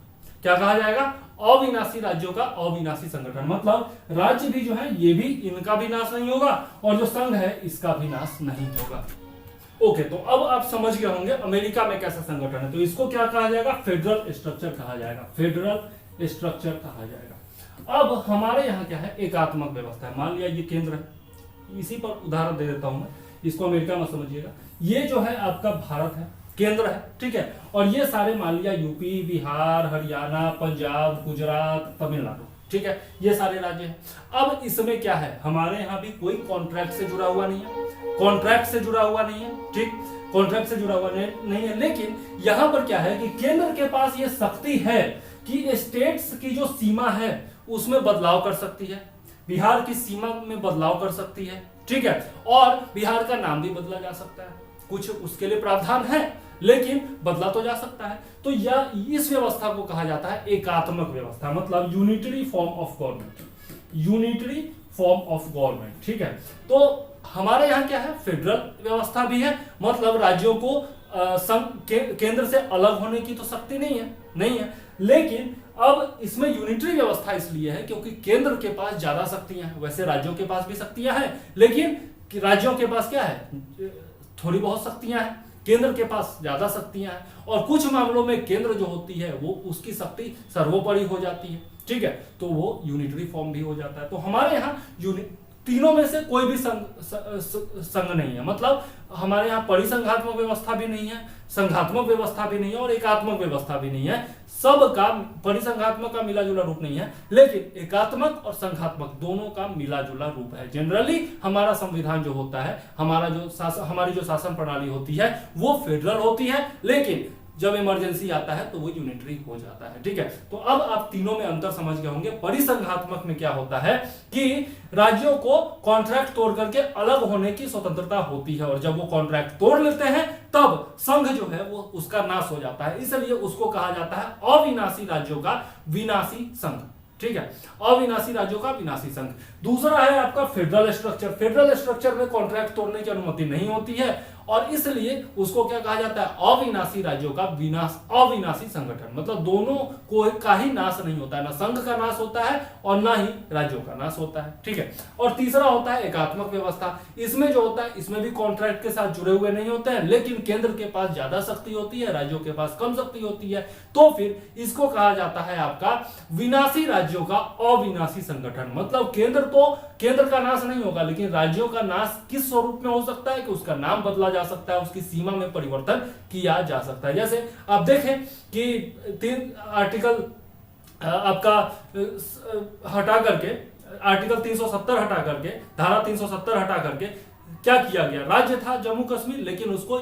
क्या कहा जाएगा, अविनाशी राज्यों का अविनाशी संगठन। मतलब राज्य भी जो है ये भी, इनका भी नाश नहीं होगा, और जो संघ है इसका भी नाश नहीं होगा। ओके, तो अब आप समझ गए होंगे अमेरिका में कैसा संगठन है। तो इसको क्या कहा जाएगा, फेडरल स्ट्रक्चर कहा जाएगा। अब हमारे यहाँ क्या है, एकात्मक व्यवस्था है। मान लिया ये केंद्र है, इसी पर उदाहरण दे देता हूं मैं, इसको अमेरिका में समझिएगा। ये जो है आपका भारत है, केंद्र है, ठीक है, और ये सारे मान लिया यूपी, बिहार, हरियाणा, पंजाब, गुजरात, तमिलनाडु, ठीक है, ये सारे राज्य हैं। अब इसमें क्या है, हमारे यहाँ भी कोई कॉन्ट्रैक्ट से जुड़ा हुआ नहीं है, ठीक, कॉन्ट्रैक्ट से जुड़ा हुआ नहीं है। लेकिन यहाँ पर क्या है कि केंद्र के पास ये शक्ति है कि स्टेट्स की जो सीमा है उसमें बदलाव कर सकती है, बिहार की सीमा में बदलाव कर सकती है, ठीक है, और बिहार का नाम भी बदला जा सकता है, कुछ उसके लिए प्रावधान है, लेकिन बदला तो जा सकता है। तो यह इस व्यवस्था को कहा जाता है एकात्मक व्यवस्था, मतलब यूनिटरी फॉर्म ऑफ गवर्नमेंट, ठीक है। तो हमारे यहाँ क्या है, फेडरल व्यवस्था भी है, मतलब राज्यों को केंद्र से अलग होने की तो शक्ति नहीं है, लेकिन अब इसमें यूनिटरी व्यवस्था इसलिए है क्योंकि केंद्र के पास ज्यादा शक्तियां हैं। वैसे राज्यों के पास भी शक्तियां हैं, लेकिन राज्यों के पास क्या है, थोड़ी बहुत शक्तियां हैं, केंद्र के पास ज्यादा शक्तियां हैं, और कुछ मामलों में केंद्र जो होती है वो उसकी शक्ति सर्वोपरि हो जाती है, ठीक है, तो वो यूनिटरी फॉर्म भी हो जाता है। तो हमारे यहाँ तीनों में से कोई भी संघ नहीं है। मतलब हमारे यहाँ परिसंघात्मक व्यवस्था भी नहीं है, संघात्मक व्यवस्था भी नहीं है और एकात्मक व्यवस्था भी नहीं है। सबका परिसंघात्मक का मिला जुला रूप नहीं है, लेकिन एकात्मक और संघात्मक दोनों का मिला जुला रूप है। जनरली हमारा संविधान जो होता है, हमारी जो शासन प्रणाली होती है वो फेडरल होती है, लेकिन जब इमरजेंसी आता है तो वो यूनिटरी हो जाता है। ठीक है, तो अब आप तीनों में अंतर समझ गए होंगे। परिसंघात्मक में क्या होता है कि राज्यों को कॉन्ट्रैक्ट तोड़ करके अलग होने की स्वतंत्रता होती है, और जब वो कॉन्ट्रैक्ट तोड़ लेते हैं तब संघ जो है वो उसका नाश हो जाता है, इसलिए उसको कहा जाता है अविनाशी राज्यों का विनाशी संघ। ठीक है, अविनाशी राज्यों का विनाशी संघ। दूसरा है आपका फेडरल स्ट्रक्चर। फेडरल स्ट्रक्चर में कॉन्ट्रैक्ट तोड़ने की अनुमति नहीं होती है, और इसलिए उसको क्या कहा जाता है, अविनाशी राज्यों का अविनाशी संगठन। मतलब दोनों को का ही नाश नहीं होता है, ना संघ का नाश होता है और ना ही राज्यों का नाश होता है। ठीक है, और तीसरा होता है एकात्मक व्यवस्था। इसमें जो होता है, इसमें भी कॉन्ट्रैक्ट के साथ जुड़े हुए नहीं होते हैं, लेकिन केंद्र के पास ज्यादा शक्ति होती है, राज्यों के पास कम शक्ति होती है, तो फिर इसको कहा जाता है आपका विनाशी राज्यों का अविनाशी संगठन। मतलब केंद्र का नाश नहीं होगा, लेकिन राज्यों का नाश किस स्वरूप में हो सकता है कि उसका नाम बदला जा सकता है, उसकी सीमा में परिवर्तन किया जा सकता है। जैसे आप देखें कि 3 आर्टिकल आपका हटा करके, आर्टिकल 370 हटा करके, धारा 370 हटा करके क्या किया गया, राज्य था जम्मू कश्मीर, लेकिन उसको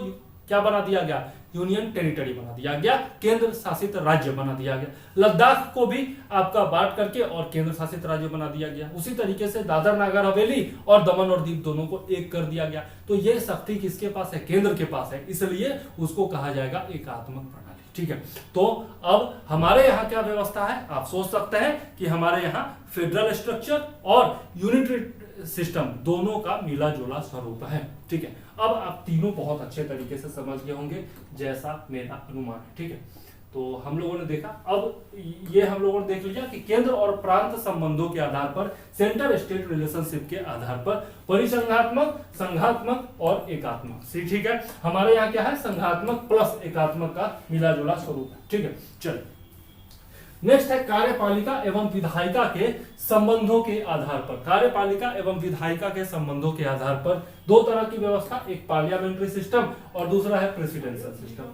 क्या बना दिया गया, यूनियन टेरिटरी बना दिया गया, केंद्र शासित राज्य बना दिया गया। लद्दाख को भी आपका बांट करके और केंद्र शासित राज्य बना दिया गया। उसी तरीके से दादर नागर हवेली और दमन और दीव दोनों को एक कर दिया गया। तो ये शक्ति किसके पास है, केंद्र के पास है, इसलिए उसको कहा जाएगा एकात्मक प्रणाली। ठीक है, तो अब हमारे यहाँ क्या व्यवस्था है, आप सोच सकते हैं कि हमारे यहाँ फेडरल स्ट्रक्चर और यूनिटरी सिस्टम दोनों का मिला जुला स्वरूप है। ठीक है, अब आप तीनों बहुत अच्छे तरीके से समझ गए होंगे जैसा मेरा अनुमान है। ठीक है, तो हम लोगों ने देखा, अब ये हम लोगों ने देख लिया कि केंद्र और प्रांत संबंधों के आधार पर, सेंटर स्टेट रिलेशनशिप के आधार पर परिसंघात्मक, संघात्मक और एकात्मक। ठीक है, हमारे यहाँ क्या है, संघात्मक प्लस एकात्मक का मिला जुला स्वरूप है। ठीक है, चलिए नेक्स्ट है कार्यपालिका एवं विधायिका के संबंधों के आधार पर। कार्यपालिका एवं विधायिका के संबंधों के आधार पर दो तरह की व्यवस्था, एक पार्लियामेंट्री सिस्टम और दूसरा है प्रेसिडेंशियल सिस्टम।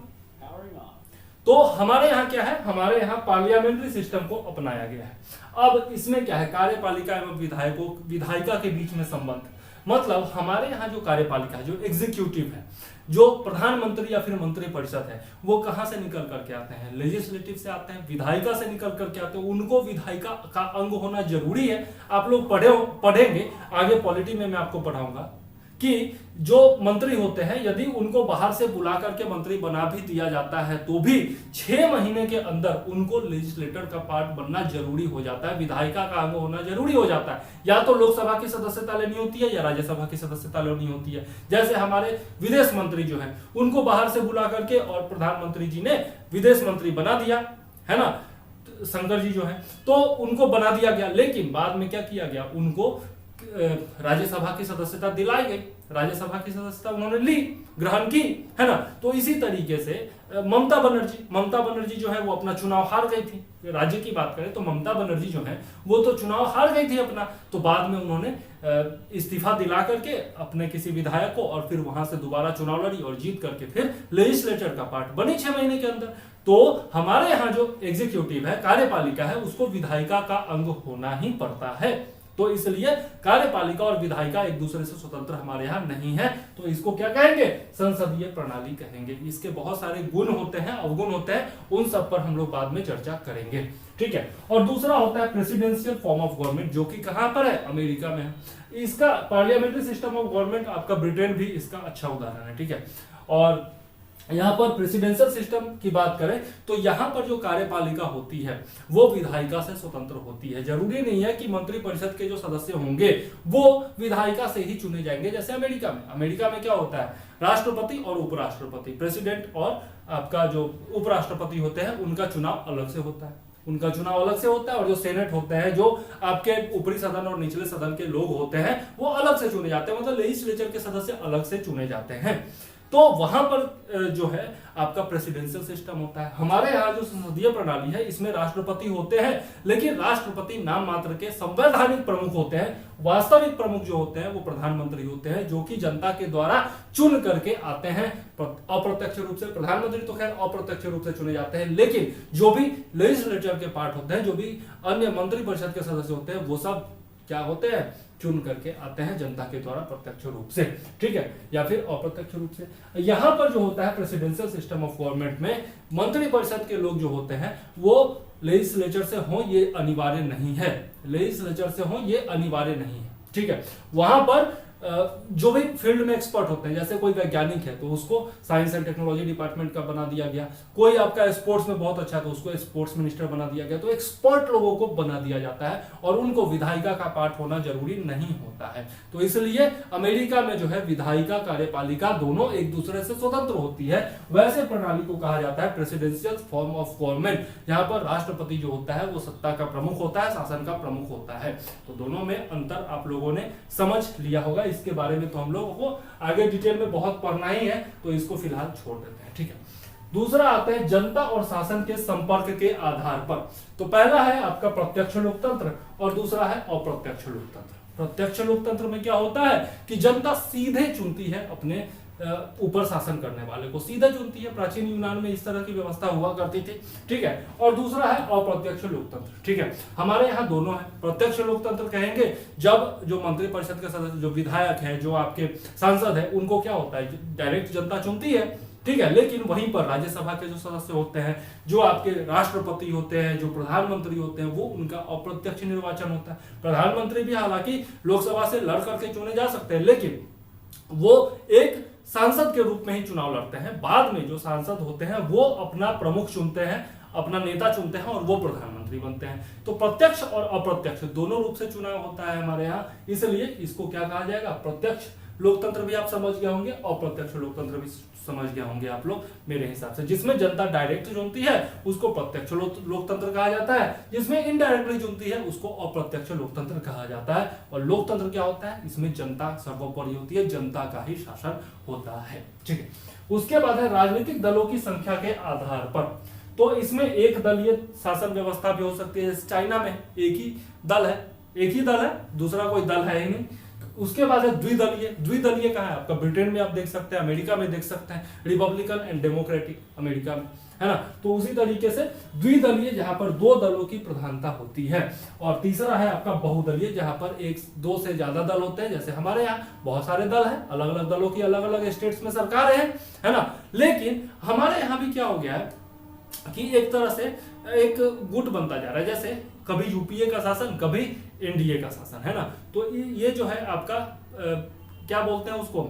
तो हमारे यहाँ क्या है, हमारे यहाँ पार्लियामेंट्री सिस्टम को अपनाया गया है। अब इसमें क्या है, कार्यपालिका एवं विधायिका के बीच में संबंध, मतलब हमारे यहाँ जो कार्यपालिका है, जो एग्जीक्यूटिव है, जो प्रधानमंत्री या फिर मंत्री परिषद है, वो कहां से निकल करके आते हैं, लेजिस्लेटिव से आते हैं, विधायिका से निकल करके आते हैं। उनको विधायिका का अंग होना जरूरी है। आप लोग पढ़ेंगे आगे पॉलिटी में, मैं आपको पढ़ाऊंगा कि जो मंत्री होते हैं, यदि उनको बाहर से बुला करके मंत्री बना भी दिया जाता है तो भी 6 महीने के अंदर उनको लेजिस्लेटर का पार्ट बनना जरूरी हो जाता है, विधायिका का अंग होना जरूरी हो जाता है। या तो लोकसभा की सदस्यता लेनी होती है या राज्यसभा की सदस्यता लेनी होती है। जैसे हमारे विदेश मंत्री जो है, उनको बाहर से बुला करके और प्रधानमंत्री जी ने विदेश मंत्री बना दिया है ना, शंकर जी जो है, तो उनको बना दिया गया, लेकिन बाद में क्या किया गया, उनको राज्यसभा की सदस्यता दिलाई गई, राज्यसभा की सदस्यता उन्होंने ली, ग्रहण की, है ना। तो इसी तरीके से ममता बनर्जी जो है वो अपना चुनाव हार गई थी। राज्य की बात करें तो ममता बनर्जी जो है वो तो चुनाव हार गई थी अपना, तो बाद में उन्होंने इस्तीफा दिला करके अपने किसी विधायक को, और फिर वहां से दोबारा चुनाव लड़ी और जीत करके फिर लेजिस्लेचर का पार्ट बनी 6 महीने के अंदर। तो हमारे यहाँ जो एग्जीक्यूटिव है, कार्यपालिका है, उसको विधायिका का अंग होना ही पड़ता है। तो इसलिए कार्यपालिका और विधायिका एक दूसरे से स्वतंत्र हमारे यहाँ नहीं है, तो इसको क्या कहेंगे, संसदीय प्रणाली कहेंगे। इसके बहुत सारे गुण होते हैं, अवगुण होते हैं, उन सब पर हम लोग बाद में चर्चा करेंगे। ठीक है, और दूसरा होता है प्रेसिडेंशियल फॉर्म ऑफ गवर्नमेंट, जो कि कहां पर है, अमेरिका में है। इसका पार्लियामेंट्री सिस्टम ऑफ गवर्नमेंट, आपका ब्रिटेन भी इसका अच्छा उदाहरण है। ठीक है, और यहाँ पर प्रेसिडेंशियल सिस्टम की बात करें तो यहाँ पर जो कार्यपालिका होती है वो विधायिका से स्वतंत्र होती है। जरूरी नहीं है कि मंत्री परिषद के जो सदस्य होंगे वो विधायिका से ही चुने जाएंगे। जैसे अमेरिका में क्या होता है, राष्ट्रपति और उपराष्ट्रपति, प्रेसिडेंट और आपका जो उपराष्ट्रपति होते हैं उनका चुनाव अलग से होता है, और जो सेनेट होते हैं, जो आपके ऊपरी सदन और निचले सदन के लोग होते हैं, वो अलग से चुने जाते हैं। मतलब लेजिस्लेचर के सदस्य अलग से चुने जाते हैं। तो वहां पर जो है आपका प्रेसिडेंशियल सिस्टम होता है। हमारे यहाँ जो संसदीय प्रणाली है इसमें राष्ट्रपति होते हैं, लेकिन राष्ट्रपति नाम मात्र के संवैधानिक प्रमुख होते हैं। वास्तविक प्रमुख जो होते हैं वो प्रधानमंत्री होते हैं, जो कि जनता के द्वारा चुन करके आते हैं। अप्रत्यक्ष रूप से प्रधानमंत्री तो खैर अप्रत्यक्ष रूप से चुने जाते हैं, लेकिन जो भी लेजिस्लेचर के पार्ट होते हैं, जो भी अन्य मंत्री परिषद के सदस्य होते हैं, वो सब क्या होते हैं, चुन करके आते हैं जनता के द्वारा प्रत्यक्ष रूप से, ठीक है, या फिर अप्रत्यक्ष रूप से। यहां पर जो होता है प्रेसिडेंशियल सिस्टम ऑफ गवर्नमेंट में मंत्री परिषद के लोग जो होते हैं वो लेजिस्लेचर से हो ये अनिवार्य नहीं है, लेजिस्लेचर से हो ये अनिवार्य नहीं है, ठीक है। वहां पर जो भी फील्ड में एक्सपर्ट होते हैं, जैसे कोई वैज्ञानिक है तो उसको साइंस एंड टेक्नोलॉजी डिपार्टमेंट का बना दिया गया, कोई आपका स्पोर्ट्स में बहुत अच्छा है तो उसको स्पोर्ट्स मिनिस्टर बना दिया गया। तो एक्सपर्ट लोगों को बना दिया जाता है और उनको विधायिका का पार्ट होना जरूरी नहीं होता है। तो इसलिए अमेरिका में जो है विधायिका कार्यपालिका दोनों एक दूसरे से स्वतंत्र होती है। वैसे प्रणाली को कहा जाता है प्रेसिडेंशियल फॉर्म ऑफ गवर्नमेंट। यहाँ पर राष्ट्रपति जो होता है वो सत्ता का प्रमुख होता है, शासन का प्रमुख होता है। तो दोनों में अंतर आप लोगों ने समझ लिया होगा। इसके बारे में तो हम लोगों को आगे डिटेल में बहुत पढ़ना ही है, तो इसको फिलहाल छोड़ देते हैं, ठीक है। दूसरा आता है जनता और शासन के संपर्क के आधार पर। तो पहला है आपका प्रत्यक्ष लोकतंत्र और दूसरा है अप्रत्यक्ष लोकतंत्र। प्रत्यक्ष लोकतंत्र में क्या होता है कि जनता सीधे चुनती है अपने ऊपर शासन करने वाले को, सीधा चुनती है। प्राचीन यूनान में इस तरह की व्यवस्था हुआ करती थी, ठीक है। और दूसरा है अप्रत्यक्ष लोकतंत्र, ठीक है। हमारे यहाँ दोनों है। प्रत्यक्ष लोकतंत्र कहेंगे जब जो मंत्री परिषद के सदस्य, जो विधायक है, जो आपके सांसद है, उनको क्या होता है डायरेक्ट जनता चुनती है, ठीक है। लेकिन वहीं पर राज्यसभा के जो सदस्य होते हैं, जो आपके राष्ट्रपति होते हैं, जो प्रधानमंत्री होते हैं, वो उनका अप्रत्यक्ष निर्वाचन होता है। प्रधानमंत्री भी हालांकि लोकसभा से लड़ करके चुने जा सकते हैं, लेकिन वो एक सांसद के रूप में ही चुनाव लड़ते हैं। बाद में जो सांसद होते हैं वो अपना प्रमुख चुनते हैं, अपना नेता चुनते हैं और वो प्रधानमंत्री बनते हैं। तो प्रत्यक्ष और अप्रत्यक्ष दोनों रूप से चुनाव होता है हमारे यहाँ, इसलिए इसको क्या कहा जाएगा, प्रत्यक्ष लोकतंत्र भी आप समझ गए होंगे, अप्रत्यक्ष लोकतंत्र भी समझ गए होंगे आप लोग मेरे हिसाब से। जिसमें जनता डायरेक्ट चुनती है उसको प्रत्यक्ष लोकतंत्र कहा जाता है, जिसमें इनडायरेक्टली चुनती है उसको अप्रत्यक्ष लोकतंत्र कहा जाता है। और लोकतंत्र क्या होता है, इसमें जनता सर्वोपरि होती है, जनता का ही शासन होता है, ठीक है। उसके बाद है राजनीतिक दलों की संख्या के आधार पर। तो इसमें एक दलीय शासन व्यवस्था भी हो सकती है। चाइना में एक ही दल है, दूसरा कोई दल है ही नहीं। उसके बाद है द्विदलीय। द्विदलीय कहाँ है आपका, ब्रिटेन में आप देख सकते हैं, अमेरिका में देख सकते हैं, रिपब्लिकन एंड डेमोक्रेटिक अमेरिका में, है ना। तो उसी तरीके से द्विदलीय जहां पर दो दलों की प्रधानता होती है। और तीसरा है आपका बहुदलीय, जहां पर एक दो से ज्यादा दल होते हैं। जैसे हमारे यहाँ बहुत सारे दल हैं, अलग अलग दलों की अलग अलग स्टेट्स में सरकारें हैं, है ना। लेकिन हमारे यहाँ भी क्या हो गया है कि एक तरह से एक गुट बनता जा रहा है, जैसे कभी यूपीए का शासन, कभी एनडीए का शासन, है ना। तो ये जो है आपका क्या बोलते हैं उसको,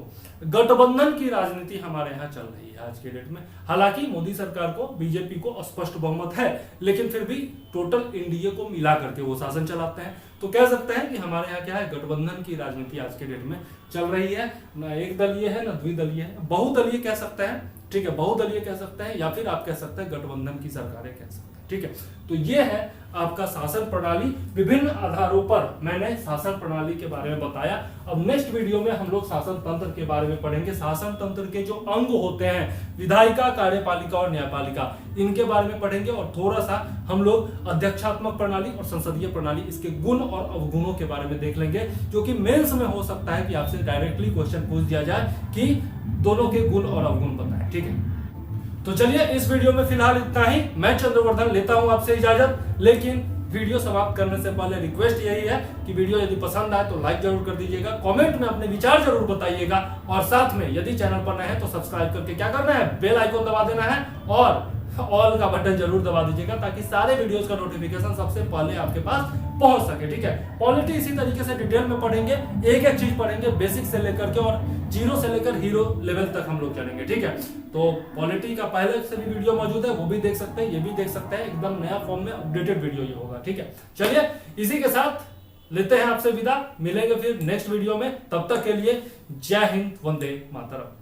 गठबंधन की राजनीति हमारे यहाँ चल रही है आज के डेट में। हालांकि मोदी सरकार को, बीजेपी को स्पष्ट बहुमत है, लेकिन फिर भी टोटल एनडीए को मिला करके वो शासन चलाते हैं। तो कह सकते हैं कि हमारे यहाँ क्या है, गठबंधन की राजनीति आज के डेट में चल रही है। ना एक दलीय है ना द्विदलीय है, बहुदलीय कह सकते हैं, ठीक है, बहुदलीय कह सकते हैं, या फिर आप कह सकते हैं गठबंधन की सरकारें कह सकते हैं, ठीक है। तो ये है आपका शासन प्रणाली। विभिन्न आधारों पर मैंने शासन प्रणाली के बारे में बताया। अब नेक्स्ट वीडियो में हम लोग शासन तंत्र के बारे में पढ़ेंगे। शासन तंत्र के जो अंग होते हैं, विधायिका, कार्यपालिका और न्यायपालिका, इनके बारे में पढ़ेंगे। और थोड़ा सा हम लोग अध्यक्षात्मक प्रणाली और संसदीय प्रणाली, इसके गुण और अवगुणों के बारे में देख लेंगे, जो कि मेंस में हो सकता है कि आपसे डायरेक्टली क्वेश्चन पूछ दिया जाए कि दोनों के गुण और अवगुण बताएं, ठीक है। तो चलिए इस वीडियो में फिलहाल इतना ही। मैं चंद्रवर्धन लेता हूं आपसे इजाजत, लेकिन वीडियो समाप्त करने से पहले रिक्वेस्ट यही है कि वीडियो यदि पसंद आए तो लाइक जरूर कर दीजिएगा, कमेंट में अपने विचार जरूर बताइएगा, और साथ में यदि चैनल पर नए हैं तो सब्सक्राइब करके क्या करना है, बेल आइकन दबा देना है और ऑल का बटन जरूर दबा दीजिएगा, ताकि सारे वीडियोस का नोटिफिकेशन सबसे पहले आपके पास पहुंच सके, ठीक है। पॉलिटी इसी तरीके से डिटेल में पढ़ेंगे, एक एक चीज पढ़ेंगे, बेसिक से लेकर के और जीरो से लेकर हीरो लेवल तक हम लोग चलेंगे, ठीक है। तो पॉलिटी का पहले से भी वीडियो मौजूद है, वो भी देख सकते हैं, ये भी देख सकते हैं, एकदम नया फॉर्म में अपडेटेड वीडियो ये होगा, ठीक है। चलिए इसी के साथ लेते हैं आपसे विदा, मिलेंगे फिर नेक्स्ट वीडियो में। तब तक के लिए जय हिंद, वंदे मातरम।